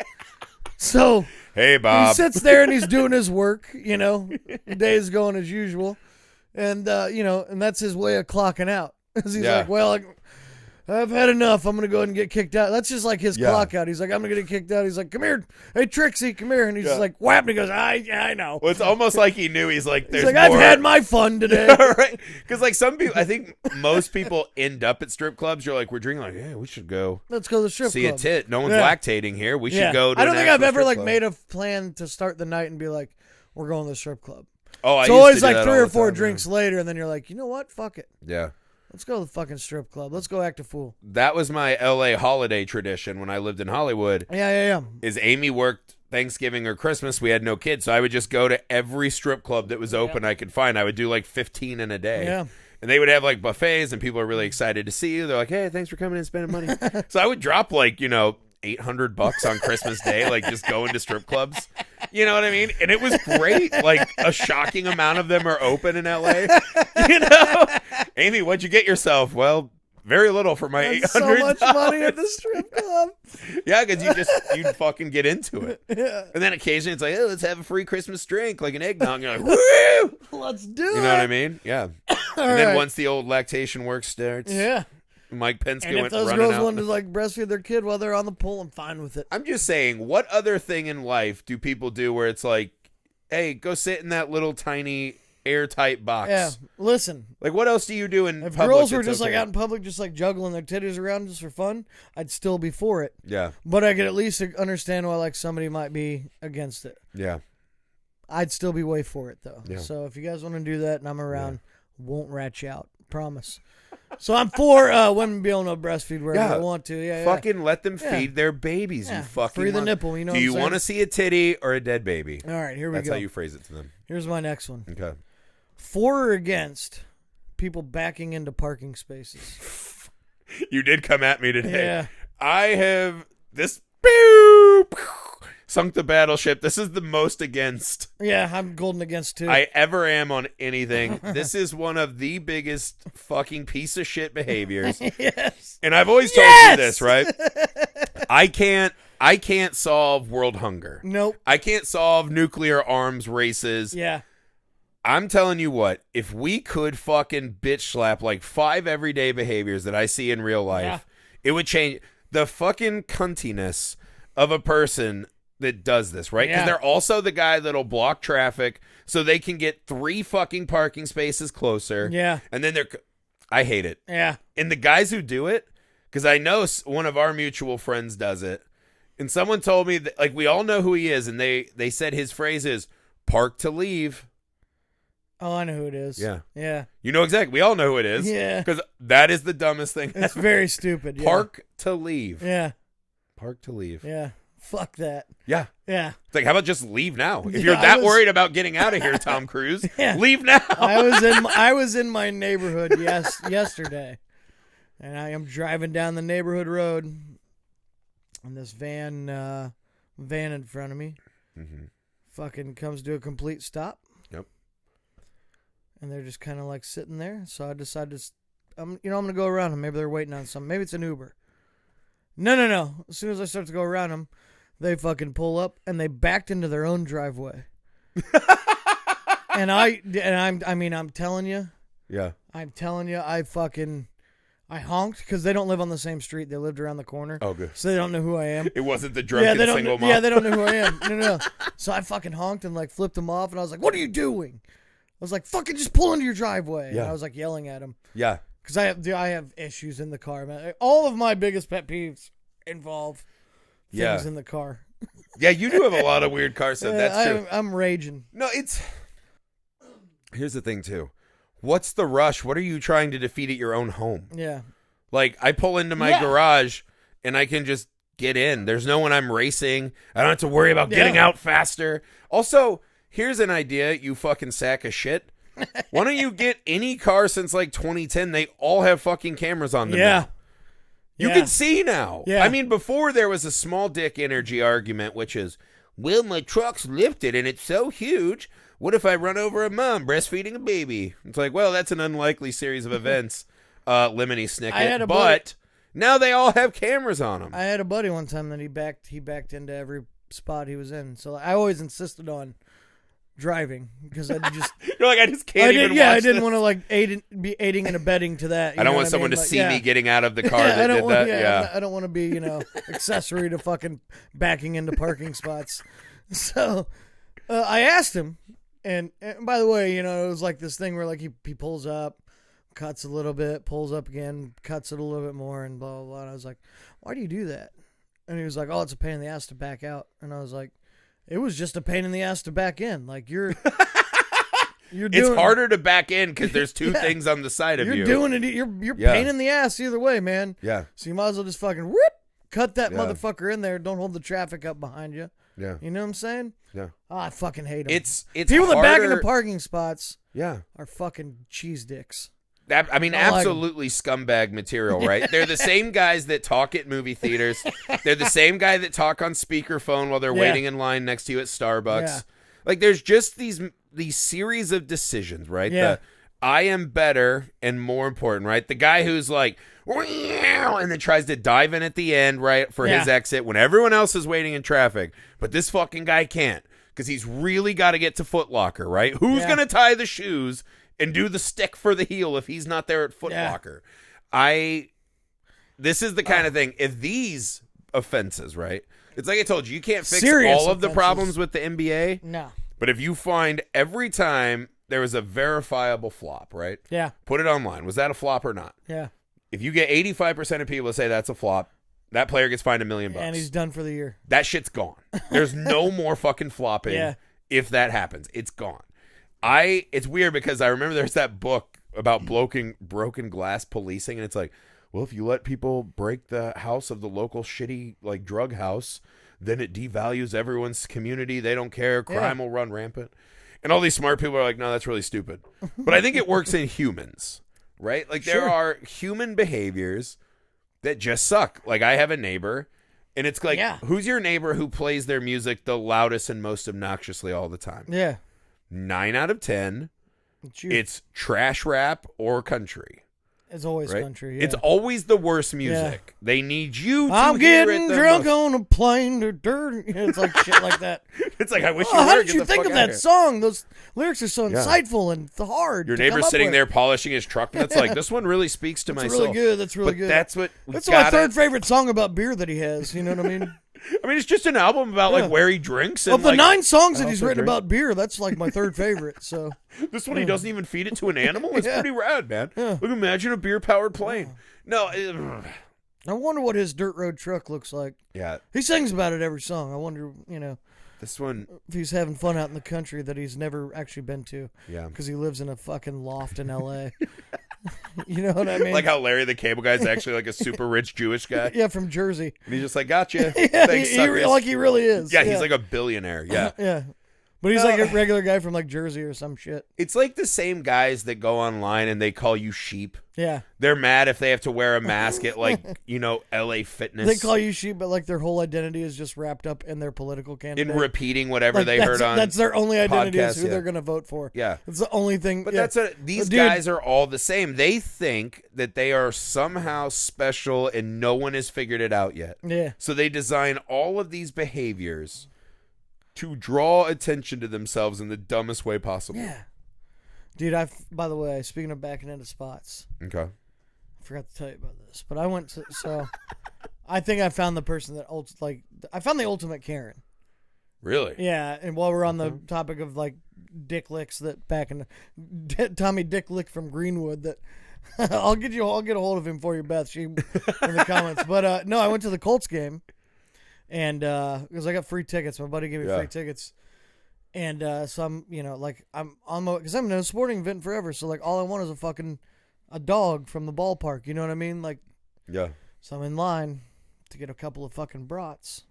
So hey, Bob. He sits there and he's doing his work. The day is going as usual, and and that's his way of clocking out. He's like, well, I've had enough. I'm going to go ahead and get kicked out. That's just like his clock out. He's like, I'm going to get kicked out. He's like, come here. Hey, Trixie, come here. And he's just like, whap. And he goes, I know. Well, it's almost like he knew. He's like, He's like, I've had my fun today. Right? Because like some people, I think most people end up at strip clubs. You're like, we're drinking like, yeah, we should go. Let's go to the strip club. See a tit. No one's lactating here. We should go to I don't think I've ever like club. made a plan to start the night and be like, we're going to the strip club. Oh, it's always like 3 or 4 drinks later. And then you're like, you know what? Fuck it. Yeah. Let's go to the fucking strip club. Let's go act a fool. That was my LA holiday tradition when I lived in Hollywood. Yeah. Is Amy worked Thanksgiving or Christmas. We had no kids, so I would just go to every strip club that was open I could find. I would do like 15 in a day. Yeah. And they would have like buffets, and people are really excited to see you. They're like, hey, thanks for coming and spending money. So I would drop like, $800 on Christmas Day, like just going to strip clubs. You know what I mean? And it was great. Like a shocking amount of them are open in LA. Amy, what'd you get yourself? Well, very little for my $800. So much money at the strip club. Yeah, because you'd fucking get into it. Yeah. And then occasionally it's like, oh, let's have a free Christmas drink, like an eggnog. You're like, woo! Let's do it. You know what I mean? Yeah. And then once the old lactation work starts. Yeah. Mike Penske and if went those running girls out. want to like breastfeed their kid while they're on the pole, I'm fine with it. I'm just saying, what other thing in life do people do where it's like, hey, go sit in that little tiny airtight box? Yeah, listen. Like, what else do you do in if public? If girls were just like out in public, just like juggling their titties around just for fun, I'd still be for it. Yeah. But I could at least understand why like somebody might be against it. Yeah. I'd still be way for it though. Yeah. So if you guys want to do that and I'm around, won't rat you out. Promise. So I'm for women being able to breastfeed wherever they want to. Yeah, fucking let them feed their babies. Yeah. You fucking free the nipple. You know. Do you want to see a titty or a dead baby? All right, here we go. That's how you phrase it to them. Here's my next one. Okay. For or against people backing into parking spaces? You did come at me today. Yeah. I have this. Pew, pew, sunk the battleship. This is the most against. Yeah, I'm golden against too. I ever am on anything. This is one of the biggest fucking piece of shit behaviors. Yes. And I've always told you this, right? I can't solve world hunger. Nope. I can't solve nuclear arms races. Yeah. I'm telling you what, if we could fucking bitch slap like 5 everyday behaviors that I see in real life, it would change the fucking cuntiness of a person that does this, right? Because they're also the guy that'll block traffic so they can get 3 fucking parking spaces closer. Yeah. And then I hate it. Yeah. And the guys who do it, because I know one of our mutual friends does it, and someone told me that, like, we all know who he is, and they said his phrase is, park to leave. Oh, I know who it is. Yeah. Yeah. You know exactly. We all know who it is. Yeah. Because that is the dumbest thing. It's very stupid. Yeah. Park to leave. Yeah. Park to leave. Yeah. Fuck that. Yeah. Yeah. It's like, how about just leave now? If you're that worried about getting out of here, Tom Cruise, leave now. I was in my neighborhood yesterday, and I am driving down the neighborhood road, and this van in front of me fucking comes to a complete stop. Yep. And they're just kind of like sitting there. So I decided I'm going to go around them. Maybe they're waiting on something. Maybe it's an Uber. No. As soon as I start to go around them, They fucking pull up and they backed into their own driveway. I'm telling you. Yeah. I'm telling you, I honked because they don't live on the same street. They lived around the corner. Oh, good. So they don't know who I am. It wasn't the drunken single mom. Yeah, they don't know who I am. No. So I fucking honked and like flipped them off, and I was like, "What are you doing?" I was like, "Fucking just pull into your driveway." Yeah. And I was like yelling at him. Yeah. Because I have issues in the car, man. All of my biggest pet peeves involve things in the car. Yeah, you do have a lot of weird car stuff. That's true. I'm raging. No, here's the thing, too. What's the rush? What are you trying to defeat at your own home? Yeah. Like, I pull into my garage, and I can just get in. There's no one I'm racing. I don't have to worry about getting out faster. Also, here's an idea, you fucking sack of shit. Why don't you get any car since, like, 2010? They all have fucking cameras on them now. You can see now. Yeah. I mean, before there was a small dick energy argument, which is, well, my truck's lifted, and it's so huge. What if I run over a mom breastfeeding a baby? It's like, well, that's an unlikely series of events, Lemony Snicket. But now they all have cameras on them. I had a buddy one time that he backed into every spot he was in. So I always insisted on driving because I just you're like, I just can't even watch I didn't this. want to like be aiding and abetting to that. I don't want someone to see me getting out of the car that did that. I don't want to be accessory to fucking backing into parking spots. So I asked him, and by the way, it was like this thing where like he pulls up, cuts a little bit, pulls up again, cuts it a little bit more, and blah blah blah. And I was like, why do you do that? And he was like, oh, it's a pain in the ass to back out. And I was like, it was just a pain in the ass to back in. Like you're doing, it's harder to back in because there's two things on the side of you. You're doing it. You're pain in the ass either way, man. Yeah. So you might as well just fucking cut that motherfucker in there. Don't hold the traffic up behind you. Yeah. You know what I'm saying? Yeah. Oh, I fucking hate them. It's people harder. that back into parking spots. Yeah. Are fucking cheese dicks. I mean, absolutely scumbag material, right? They're the same guys that talk at movie theaters. They're the same guy that talk on speakerphone while they're waiting in line next to you at Starbucks. Yeah. Like, there's just these series of decisions, right? Yeah. I am better and more important, right? The guy who's like, and then tries to dive in at the end, right, for his exit when everyone else is waiting in traffic. But this fucking guy can't because he's really got to get to Foot Locker, right? Who's going to tie the shoes and do the stick for the heel if he's not there at Foot Locker? This is the kind of thing. If these offenses, right? It's like I told you, you can't fix all of the problems with the NBA. No. But if you find every time there was a verifiable flop, right? Yeah. Put it online. Was that a flop or not? Yeah. If you get 85% of people to say that's a flop, that player gets fined $1 million. And he's done for the year. That shit's gone. There's no more fucking flopping if that happens. It's gone. It's weird because I remember there's that book about broken glass policing, and it's like, well, if you let people break the house of the local shitty like drug house, then it devalues everyone's community. They don't care. Crime will run rampant. And all these smart people are like, no, that's really stupid. But I think it works in humans, right? Like there are human behaviors that just suck. Like I have a neighbor, and it's like, who's your neighbor who plays their music the loudest and most obnoxiously all the time? Yeah. 9 out of 10, it's trash rap or country. It's always country. Yeah. It's always the worst music. Yeah. They need you to I'm hear getting it drunk on a plane to dirt. It's like shit like that. It's like, I wish you were. How did you think of that song? Those lyrics are so insightful and hard. Your neighbor's sitting there polishing his truck, and it's like, this one really speaks to my soul. Really good. That's really good. That's my third favorite song about beer that he has. You know what I mean? I mean, it's just an album about like where he drinks. And, of the 9 songs that he's written about beer, that's like my third favorite. So this one, he doesn't even feed it to an animal. It's pretty rad, man. Yeah. Look, imagine a beer-powered plane. No, I wonder what his dirt road truck looks like. Yeah, he sings about it every song. I wonder, this one, if he's having fun out in the country that he's never actually been to. Yeah, because he lives in a fucking loft in L.A. You know what I mean? Like how Larry the Cable Guy is actually like a super rich Jewish guy. Yeah, from Jersey. And he's just like, gotcha. Thanks, like he really is. Yeah, he's like a billionaire. Yeah. Yeah. But he's like a regular guy from like Jersey or some shit. It's like the same guys that go online and they call you sheep. Yeah. They're mad if they have to wear a mask at like, LA Fitness. They call you sheep, but like their whole identity is just wrapped up in their political candidate. in repeating whatever Like, they heard on. That's their only identity podcasts, is who they're going to vote for. Yeah. It's the only thing. But yeah. these Dude, guys are all the same. They think that they are somehow special and no one has figured it out yet. Yeah. So they design all of these behaviors to draw attention to themselves in the dumbest way possible. Yeah. Dude, by the way, speaking of backing into spots. Okay. I forgot to tell you about this, but I went to, I think I found the person that, I found the ultimate Karen. Really? Yeah, and while we're on the topic of like dick licks that back in Tommy Dick Lick from Greenwood that I'll get a hold of him for you, Beth. She in the comments. But no, I went to the Colts game, and because I got free tickets, my buddy gave me free tickets, and so I'm because I'm in a sporting event forever, so like all I want is a dog from the ballpark. You know what I mean? Like, yeah. So I'm in line to get a couple of fucking brats.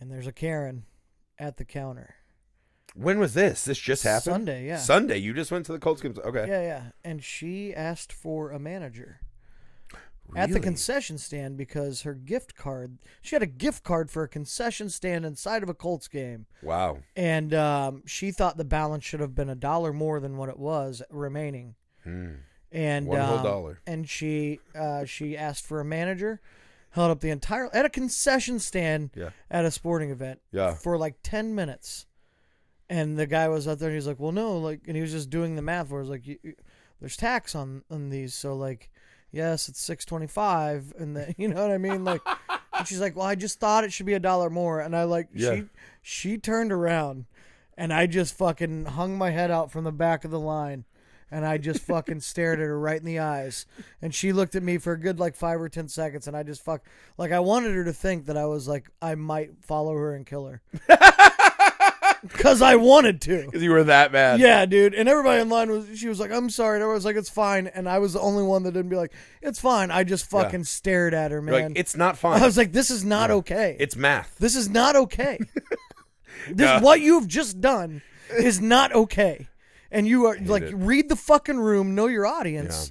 And there's a Karen at the counter. When was this? This just happened? Sunday, yeah. Sunday? You just went to the Colts game? Okay. Yeah. And she asked for a manager Really? at the concession stand because her gift card, she had a gift card for a concession stand inside of a Colts game. Wow. And she thought the balance should have been $1 more than what it was remaining. And $1 whole dollar. And she asked for a manager. Held up the entire at a concession stand at a sporting event for like 10 minutes, and the guy was out there and he's like, "Well, no," like, and he was just doing the math where it's like, "There's tax on these, so like, yes, it's $6.25," and you know what I mean, like, and she's like, "Well, I just thought it should be $1 more," and I like she turned around, and I just fucking hung my head out from the back of the line. And I just fucking stared at her right in the eyes. And she looked at me for a good like 5 or 10 seconds. And I just I wanted her to think that I was like, I might follow her and kill her. Because I wanted to. Because you were that mad. Yeah, dude. And everybody in line she was like, I'm sorry. And I was like, it's fine. And I was the only one that didn't be like, it's fine. I just fucking stared at her, man. You're like, it's not fine. I was like, this is not okay. It's math. This is not okay. What you've just done is not okay. And you are like, read the fucking room, know your audience,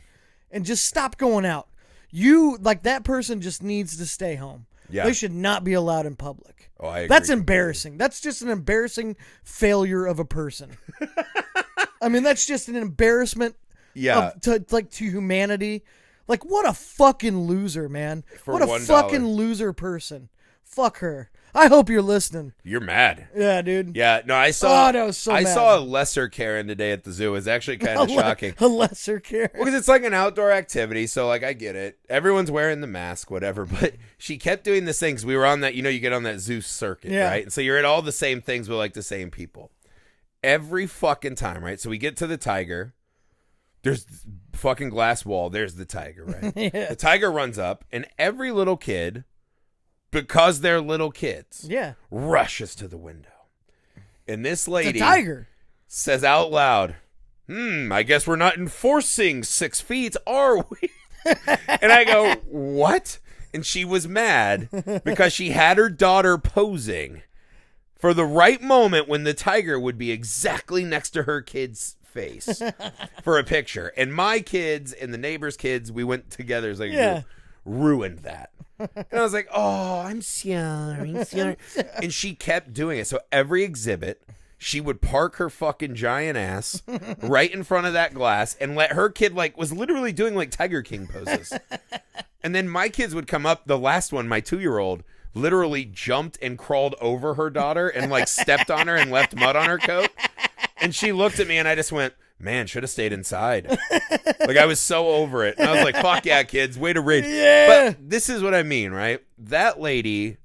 and just stop going out. You, like, that person just needs to stay home. Yeah. They should not be allowed in public. Oh, I agree. That's embarrassing. That's just an embarrassing failure of a person. I mean, that's just an embarrassment to humanity. Like, what a fucking loser, man. What a $1. Fucking loser person. Fuck her. I hope you're listening. You're mad. Yeah, dude. Yeah, no, I saw. Oh, that was so mad. I saw a lesser Karen today at the zoo. It was actually kind of shocking. A lesser Karen. Well, because it's like an outdoor activity, so like I get it. Everyone's wearing the mask, whatever. But she kept doing this thing because we were on that. You get on that zoo circuit, right? And so you're at all the same things with like the same people every fucking time, right? So we get to the tiger. There's fucking glass wall. There's the tiger, right? The tiger runs up, and every little kid. Because they're little kids. Yeah. Rushes to the window. And this lady tiger says out loud, I guess we're not enforcing 6 feet, are we? And I go, what? And she was mad because she had her daughter posing for the right moment when the tiger would be exactly next to her kid's face for a picture. And my kids and the neighbor's kids, we went together. It's like, ruined that. And I was like, oh, I'm sorry. And she kept doing it. So every exhibit, she would park her fucking giant ass right in front of that glass and let her kid, like, was literally doing, like, Tiger King poses. And then my kids would come up. The last one, my 2-year-old, literally jumped and crawled over her daughter and, like, stepped on her and left mud on her coat. And she looked at me and I just went, man, should have stayed inside. Like, I was so over it. And I was like, fuck yeah, kids, way to rage. Yeah. But this is what I mean, right? That lady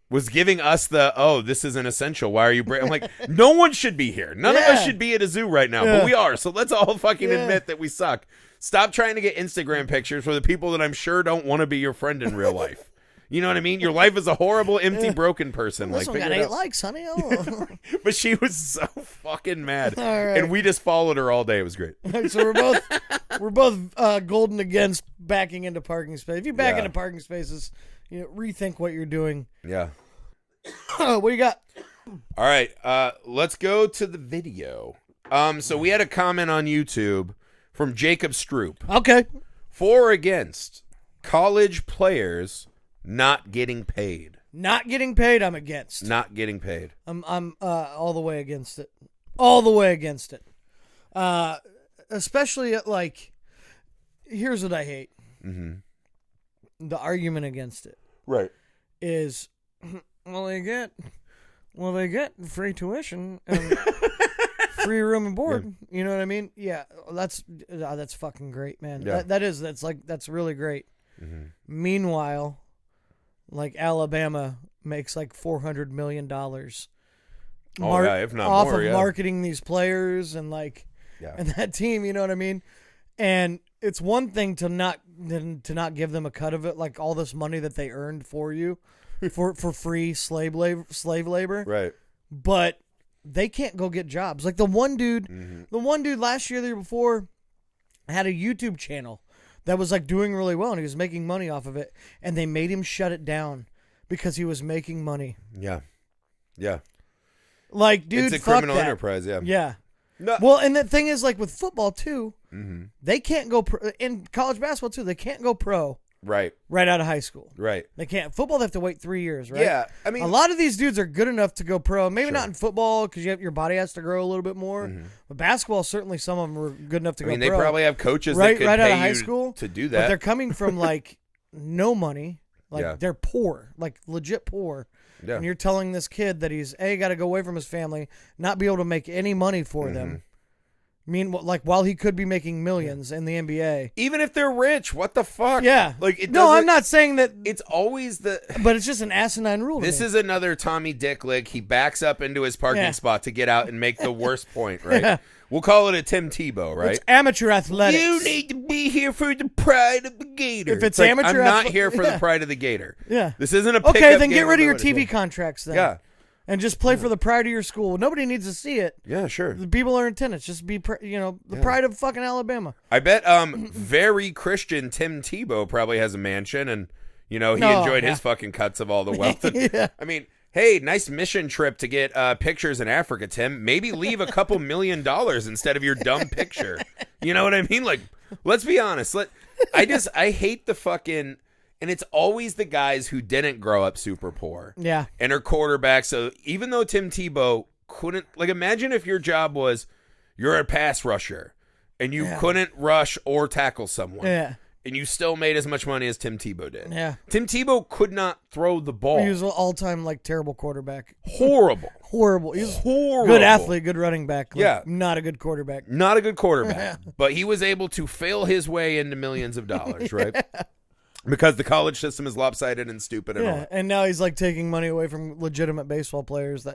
was giving us this isn't essential. Why are you I'm like, no one should be here. None of us should be at a zoo right now, but we are. So let's all fucking admit that we suck. Stop trying to get Instagram pictures for the people that I'm sure don't want to be your friend in real life. You know what I mean? Your life is a horrible, empty, broken person. This like, one got 8 likes, honey. Oh. But she was so fucking mad, and we just followed her all day. It was great. So we're both golden against backing into parking space. If you back into parking spaces, rethink what you're doing. Yeah. What do you got? All right, let's go to the video. So we had a comment on YouTube from Jacob Stroop. Okay. For or against college players not getting paid? Not getting paid, I'm against. Not getting paid. I'm all the way against it. All the way against it. Especially at, like, here's what I hate. Mm-hmm. The argument against it. Right. Is, they get free tuition and free room and board. Yeah. You know what I mean? Yeah, that's fucking great, man. Yeah. That's really great. Mm-hmm. Meanwhile, like, Alabama makes like $400 million. If not off more, of marketing these players and like, and that team. You know what I mean? And it's one thing to not give them a cut of it, like all this money that they earned for you, for free slave labor. Right. But they can't go get jobs. Like the one dude last year, the year before, had a YouTube channel that was like doing really well, and he was making money off of it, and they made him shut it down because he was making money. Yeah. Yeah. Like, dude, it's a fuck criminal that. enterprise. Yeah. Yeah. No. Well, and the thing is, like with football too, mm-hmm. they can't go pro, in college basketball too. They can't go pro. Right out of high school. Right. They can't. Football, they have to wait 3 years, right? Yeah. I mean, a lot of these dudes are good enough to go pro. Maybe sure. not in football because your body has to grow a little bit more. Mm-hmm. But basketball, certainly some of them are good enough to go pro. They probably have coaches right that could out pay of high you school to do that. But they're coming from like no money. Like they're poor, like legit poor. Yeah. And you're telling this kid that he's got to go away from his family, not be able to make any money for them. I mean, like, while he could be making millions in the NBA. Even if they're rich, what the fuck? Yeah. Like, no, I'm not saying that. It's always the... But it's just an asinine rule. This is another Tommy Dicklick. He backs up into his parking spot to get out and make the worst point, right? Yeah. We'll call it a Tim Tebow, right? It's amateur athletics. You need to be here for the pride of the Gator. If it's amateur, I'm not here for the pride of the Gator. Yeah. This isn't a pickup Okay, then game get rid of your TV contracts then. Yeah. And just play for the pride of your school. Nobody needs to see it. Yeah, sure. The people are in attendance. Just be, the pride of fucking Alabama. I bet very Christian Tim Tebow probably has a mansion, and, he enjoyed his fucking cuts of all the wealth. Yeah. I mean, hey, nice mission trip to get pictures in Africa, Tim. Maybe leave a couple $1 million instead of your dumb picture. You know what I mean? Like, let's be honest. I hate the fucking... And it's always the guys who didn't grow up super poor. Yeah. And are quarterbacks. So even though Tim Tebow couldn't... Like, imagine if your job was you're a pass rusher and you couldn't rush or tackle someone. Yeah. And you still made as much money as Tim Tebow did. Yeah. Tim Tebow could not throw the ball. He was an all-time, like, terrible quarterback. Horrible. Horrible. He was horrible. Good athlete, good running back. Like, not a good quarterback. Not a good quarterback. But he was able to fail his way into millions of dollars, right? Yeah. Because the college system is lopsided and stupid and all. And now he's like taking money away from legitimate baseball players.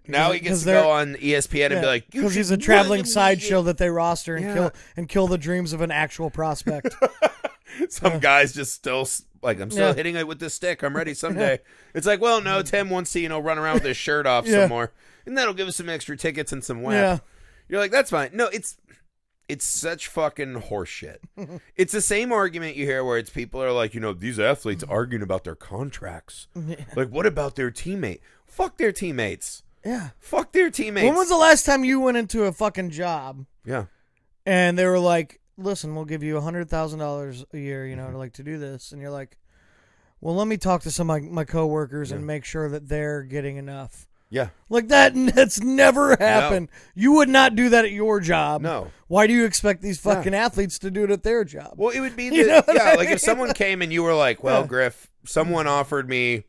Now he gets to go on ESPN and be like, because he's a traveling sideshow that they roster and kill the dreams of an actual prospect. Some guys just still like, I'm still hitting it with this stick. I'm ready someday. It's like, well, no, Tim wants to run around with his shirt off some more, and that'll give us some extra tickets and some whap. Yeah. You're like, that's fine. No, it's such fucking horseshit. It's the same argument you hear where it's people are like, these athletes arguing about their contracts. Yeah. Like, what about their teammate? Fuck their teammates. Yeah. Fuck their teammates. When was the last time you went into a fucking job? Yeah. And they were like, listen, we'll give you $100,000 a year, to do this. And you're like, well, let me talk to some of my coworkers and make sure that they're getting enough. Yeah. Like that's never happened. No. You would not do that at your job. No. Why do you expect these fucking athletes to do it at their job? Well, it would be like if someone came and you were like, well, Griff, someone offered me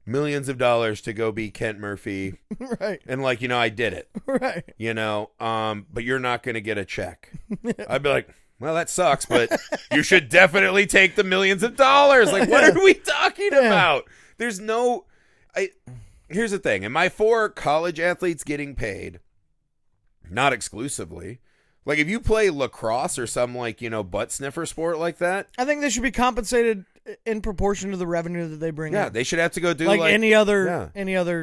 millions of dollars to go be Kent Murphy. Right. And I did it. Right. But you're not going to get a check. I'd be like, well, that sucks, but you should definitely take the millions of dollars. Like, what are we talking about? There's no... Here's the thing. Am I for college athletes getting paid? Not exclusively. Like, if you play lacrosse or some, butt sniffer sport like that... I think they should be compensated in proportion to the revenue that they bring in. Yeah, they should have to go do, any other...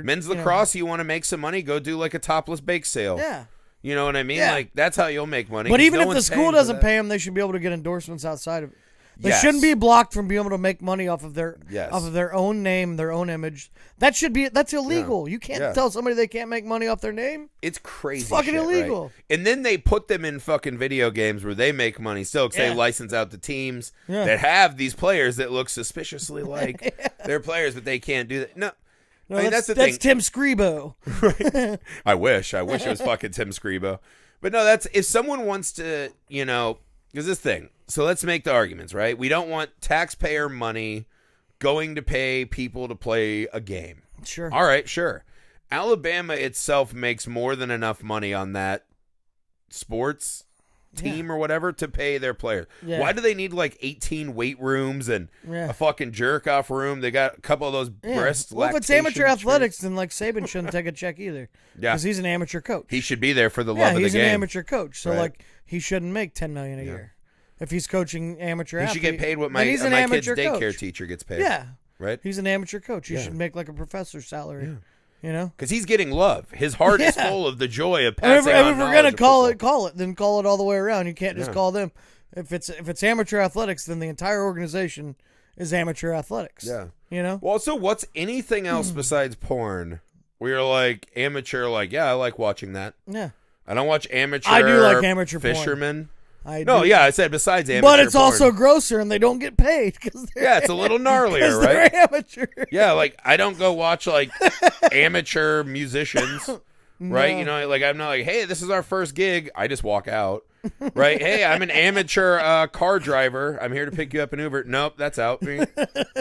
Men's lacrosse, you want to make some money, go do, a topless bake sale. Yeah. You know what I mean? Yeah. Like, that's how you'll make money. But even if the school doesn't pay them, they should be able to get endorsements outside of it. They Yes. shouldn't be blocked from being able to make money off of their Yes. off of their own name, their own image. That's illegal. You can't tell somebody they can't make money off their name. It's crazy. It's fucking shit, illegal. Right? And then they put them in fucking video games where they make money still because they license out the teams that have these players that look suspiciously like they're players, but they can't do that. No. I mean, that's the thing. That's Tim Scribo. Right? I wish it was fucking Tim Scribo. But no, that's if someone wants to, because this thing. So let's make the arguments, right? We don't want taxpayer money going to pay people to play a game. Sure. All right, sure. Alabama itself makes more than enough money on that sports team or whatever to pay their players. Yeah. Why do they need like 18 weight rooms and a fucking jerk off room? They got a couple of those breast. Well, if it's amateur athletics, then like Saban shouldn't take a check either. Yeah, because he's an amateur coach. He should be there for the love of the game. He's an amateur coach, so like he shouldn't make $10 million a year if he's coaching amateur. He should get paid what my kid's daycare teacher gets paid. Yeah, right. He's an amateur coach. He should make like a professor's salary. Yeah. Because he's getting love. His heart is full of the joy of passing on. If we're gonna call it all the way around. You can't just call them. If it's amateur athletics, then the entire organization is amateur athletics. Yeah. Well, so what's anything else besides porn? We're like amateur. Like, I like watching that. Yeah. I don't watch amateur. I do like amateur fishermen. Porn. I said besides amateur. But it's porn. also grosser, and they don't get paid because it's a little gnarlier, right? They're amateur. Yeah, like I don't go watch like amateur musicians, right? No. Like I'm not like, hey, this is our first gig. I just walk out, right? Hey, I'm an amateur car driver. I'm here to pick you up an Uber. Nope, that's out.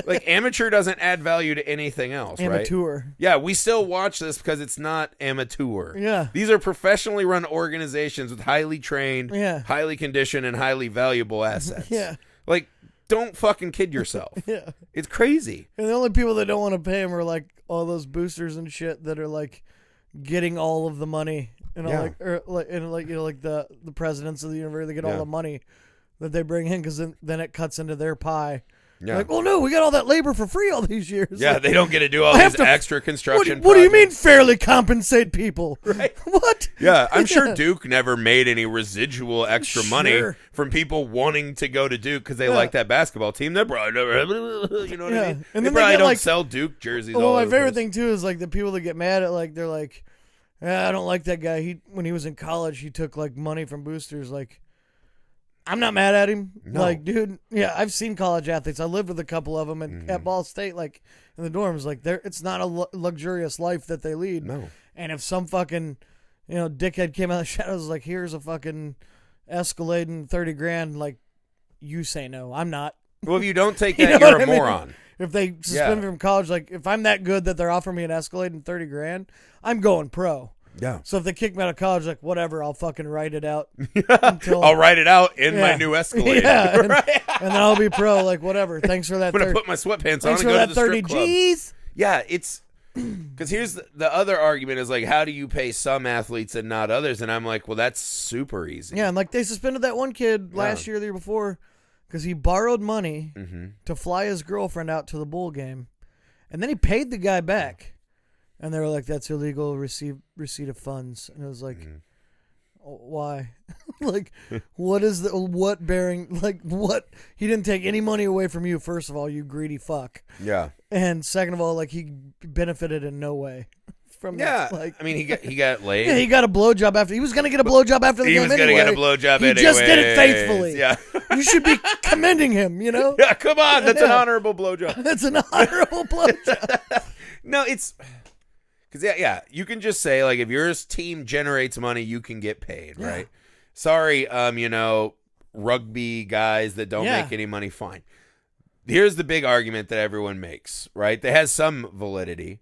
Like amateur doesn't add value to anything else, Amateur. Right? Yeah, we still watch this because it's not amateur. Yeah. These are professionally run organizations with highly trained, highly conditioned, and highly valuable assets. Yeah. Like, don't fucking kid yourself. Yeah. It's crazy. And the only people that don't want to pay him are like all those boosters and shit that are like getting all of the money. Like the presidents of the university, they get all the money that they bring in because then it cuts into their pie. Yeah. Like, well, no, we got all that labor for free all these years. Yeah, they don't get to do all these extra construction. What do you mean fairly compensate people? Right? What? Yeah, I'm sure Duke never made any residual extra money from people wanting to go to Duke because they like that basketball team. They probably never, you know what I mean? And they probably don't sell Duke jerseys. Well, my favorite thing too is like the people that get mad at they're like, I don't like that guy. When he was in college, he took like money from boosters. Like, I'm not mad at him. No. Like, dude, I've seen college athletes. I lived with a couple of them at Ball State, like in the dorms. Like, it's not a luxurious life that they lead. No. And if some fucking, dickhead came out of the shadows, like, here's a fucking Escalade and 30 grand, like, you say no. I'm not. Well, if you don't take that, you're a moron. If they suspend me from college, like, if I'm that good that they're offering me an Escalade and 30 grand, I'm going pro. Yeah. So if they kick me out of college, like, whatever, I'll fucking write it out. I'll write it out in my new Escalade. Yeah, and then I'll be pro, like, whatever. Thanks for that. I'm going to put my sweatpants on and for go that to the strip 30 club. G's. Yeah, it's... Because here's the other argument is, like, how do you pay some athletes and not others? And I'm like, well, that's super easy. Yeah, and, like, they suspended that one kid last year, the year before, because he borrowed money to fly his girlfriend out to the bowl game. And then he paid the guy back. And they were like, that's illegal receipt of funds. And it was like, why? Like, what bearing, like, what? He didn't take any money away from you, first of all, you greedy fuck. Yeah. And second of all, like, he benefited in no way from that. Like, I mean, he got laid. Yeah, he got a blowjob after. He was going to get a blowjob after the game anyway. He was going to get a blowjob anyway. He just did it faithfully. Yeah. You should be commending him, Yeah, come on. That's an honorable blowjob. That's an honorable blowjob. No, it's... Because, you can just say, like, if your team generates money, you can get paid, right? Sorry, rugby guys that don't make any money, fine. Here's the big argument that everyone makes, right? That has some validity.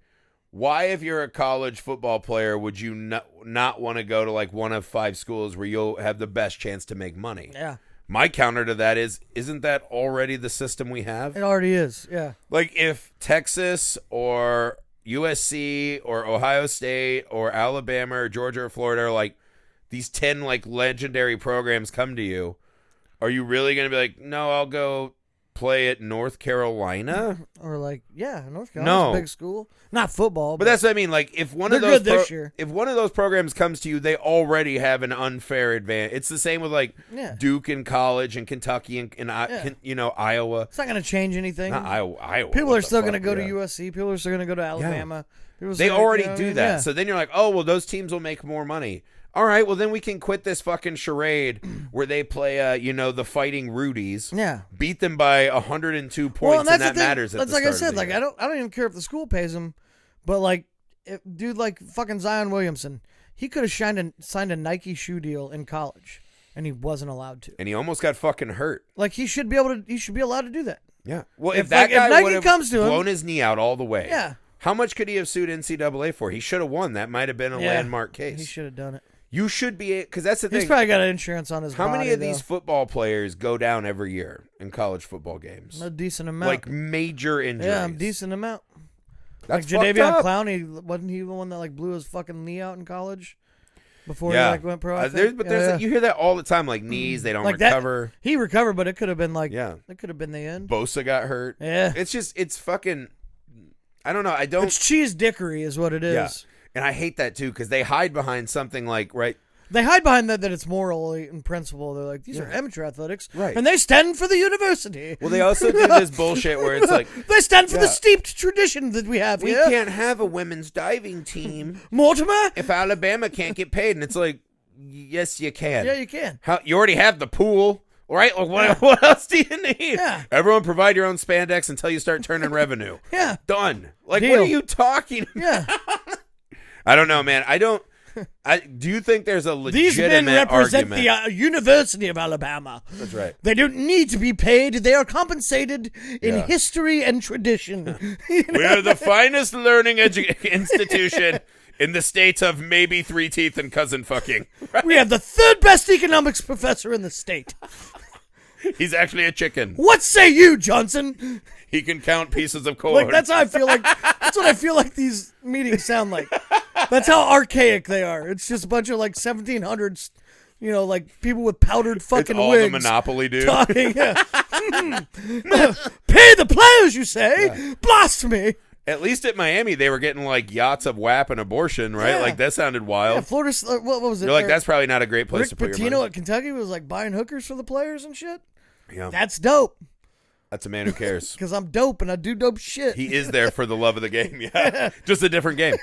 Why, if you're a college football player, would you not want to go to, like, one of 5 schools where you'll have the best chance to make money? Yeah. My counter to that is, isn't that already the system we have? It already is, yeah. Like, if Texas or USC or Ohio State or Alabama or Georgia or Florida are like these 10 like legendary programs come to you, are you really going to be like, no, I'll go play at North Carolina? Or like, North Carolina's a big school. Not football. But that's what I mean. Like, if one of they're those good this year. if one of those programs comes to you, they already have an unfair advantage. It's the same with like Duke in college and Kentucky and Iowa. It's not going to change anything. Not Iowa. People are still going to go to USC. People are still going to go to Alabama. They already do that. Yeah. So then you're like, oh, well, those teams will make more money. All right, well, then we can quit this fucking charade where they play, the Fighting Rudies. Yeah. Beat them by 102 points, and that matters at the start like I said, like, I don't even care if the school pays them, but, like, dude, like, fucking Zion Williamson, he could have signed a Nike shoe deal in college, and he wasn't allowed to. And he almost got fucking hurt. Like, he should be allowed to do that. Yeah. Well, if that guy would have blown him, his knee out all the way. Yeah. How much could he have sued NCAA for? He should have won. That might have been a landmark case. He should have done it. You should be, because that's the thing. He's probably got insurance on his body. How many of these football players go down every year in college football games? A decent amount. Like major injuries. Yeah, a decent amount. That's like Jadeveon Clowney, wasn't he the one that like blew his fucking knee out in college before he like went pro? You hear that all the time, like knees, they don't recover. He recovered, but it could have been like it could have been the end. Bosa got hurt. Yeah, it's fucking. I don't know. It's cheese dickery, is what it is. Yeah. And I hate that, too, because they hide behind something like, They hide behind that it's moral and principle. They're like, these are amateur athletics. Right. And they stand for the university. Well, they also do this bullshit where it's like... They stand for the steeped tradition that we have here. We can't have a women's diving team. Mortimer? If Alabama can't get paid. And it's like, yes, you can. Yeah, you can. You already have the pool. Right? Like, what else do you need? Yeah. Everyone provide your own spandex until you start turning revenue. Yeah. Done. Like, Deal. what are you talking about? Yeah. I don't know, man. Do you think there's a legitimate These men represent argument? the University of Alabama. That's right. They don't need to be paid. They are compensated in history and tradition. We're the finest learning institution in the state of maybe 3 teeth and cousin fucking. Right? We have the third best economics professor in the state. He's actually a chicken. What say you, Johnson? He can count pieces of corn. Like, that's how I feel like. That's what I feel like these meetings sound like. That's how archaic they are. It's just a bunch of like 1700s, like people with powdered fucking it's all wigs. The Monopoly dude. Talking, Pay the players, you say? Yeah. Blasphemy. At least at Miami, they were getting like yachts of WAP and abortion, right? Yeah. Like that sounded wild. Yeah, Florida. What was it? You're like, that's probably not a great place Rick to put Pitino your money. At Kentucky was like buying hookers for the players and shit. Yeah, that's dope. That's a man who cares. Because I'm dope and I do dope shit. He is there for the love of the game. Yeah, just a different game.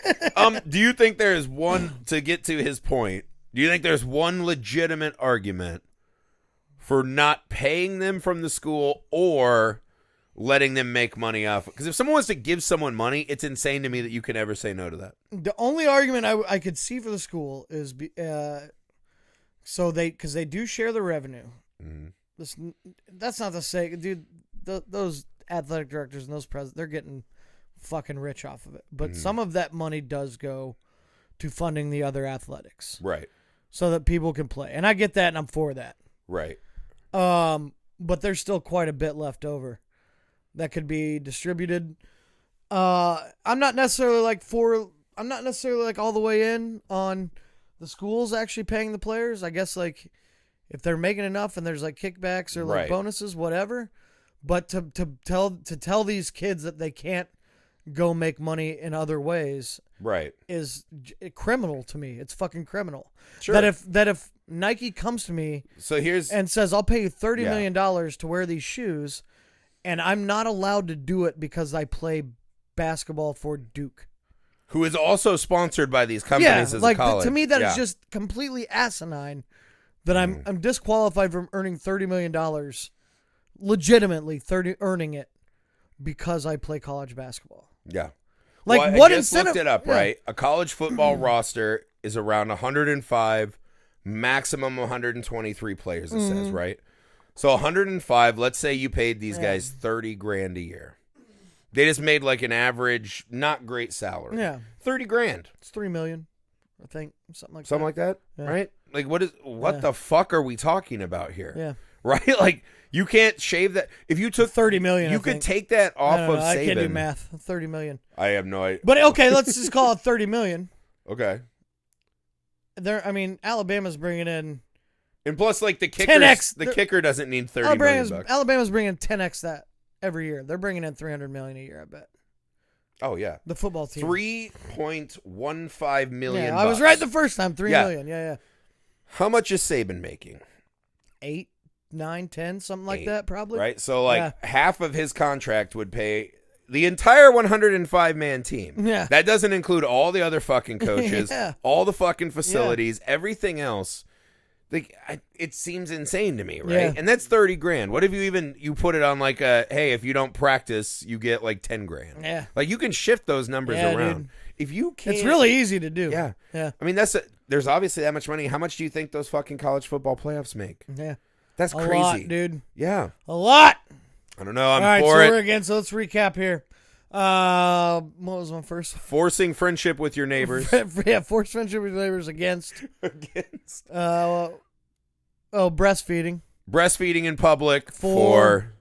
Do you think there is one, to get to his point? Do you think there's one legitimate argument for not paying them from the school or letting them make money off? Because if someone wants to give someone money, it's insane to me that you can ever say no to that. The only argument I could see for the school is because they do share the revenue. Mm-hmm. That's not to say, dude, those athletic directors and those presidents, they're getting fucking rich off of it. But some of that money does go to funding the other athletics. Right. So that people can play. And I get that, and I'm for that. Right. But there's still quite a bit left over that could be distributed. I'm not necessarily like all the way in on the schools actually paying the players. I guess like if they're making enough and there's like kickbacks or like bonuses, whatever. But to tell these kids that they can't go make money in other ways, right, is criminal to me. It's fucking criminal. Sure. That if Nike comes to me and says, I'll pay you $30 million to wear these shoes, and I'm not allowed to do it because I play basketball for Duke, who is also sponsored by these companies as a college. To me, that is just completely asinine. That I'm disqualified from earning $30 million, legitimately earning it because I play college basketball. Yeah. Like, well, what I just incentive? Looked it up, right? A college football roster is around 105, maximum 123 players, it says, right? So 105, let's say you paid these guys $30,000 a year. They just made like an average, not great salary. Yeah. $30,000. It's $3 million, I think. Something like that. Yeah. Right? Like, what the fuck are we talking about here? Yeah. Right? Like, you can't shave that. If you took $30 million, you could take that off of Saban. I can't do math. $30 million. I have no idea. But okay, let's just call it $30 million. Okay. Alabama's bringing in And plus, like the 10x. kicker doesn't need $30 million bucks. Alabama's bringing 10x that every year. They're bringing in $300 million a year, I bet. Oh yeah, the football team. $3.15 million. Yeah, I was right the first time. $3 million. Yeah. How much is Saban making? 8, 9, 10, something like that, probably. Right. So like half of his contract would pay the entire 105-man team. Yeah. That doesn't include all the other fucking coaches, all the fucking facilities, everything else. Like, it seems insane to me, right? Yeah. And that's $30,000. What if you put it on like a, hey, if you don't practice, you get like $10,000. Yeah. Like you can shift those numbers around. Dude. If you can't, it's really easy to do. Yeah. Yeah. I mean, there's obviously that much money. How much do you think those fucking college football playoffs make? Yeah. That's crazy. A lot, dude. Yeah. A lot. I don't know. I'm all right, for so it. We're again. So let's recap here. What was one first? Forcing friendship with your neighbors. Yeah, force friendship with your neighbors against. Breastfeeding. Breastfeeding in public for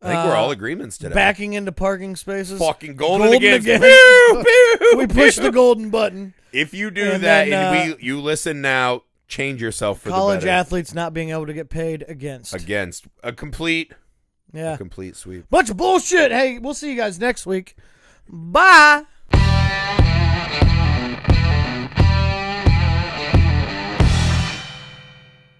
I think we're all agreements today. Backing into parking spaces. Fucking golden against. We push the golden button. If you do that and you listen now, change yourself for college the better. athletes not being able to get paid against. A complete Yeah. complete sweep. Bunch of bullshit. Hey, we'll see you guys next week. Bye.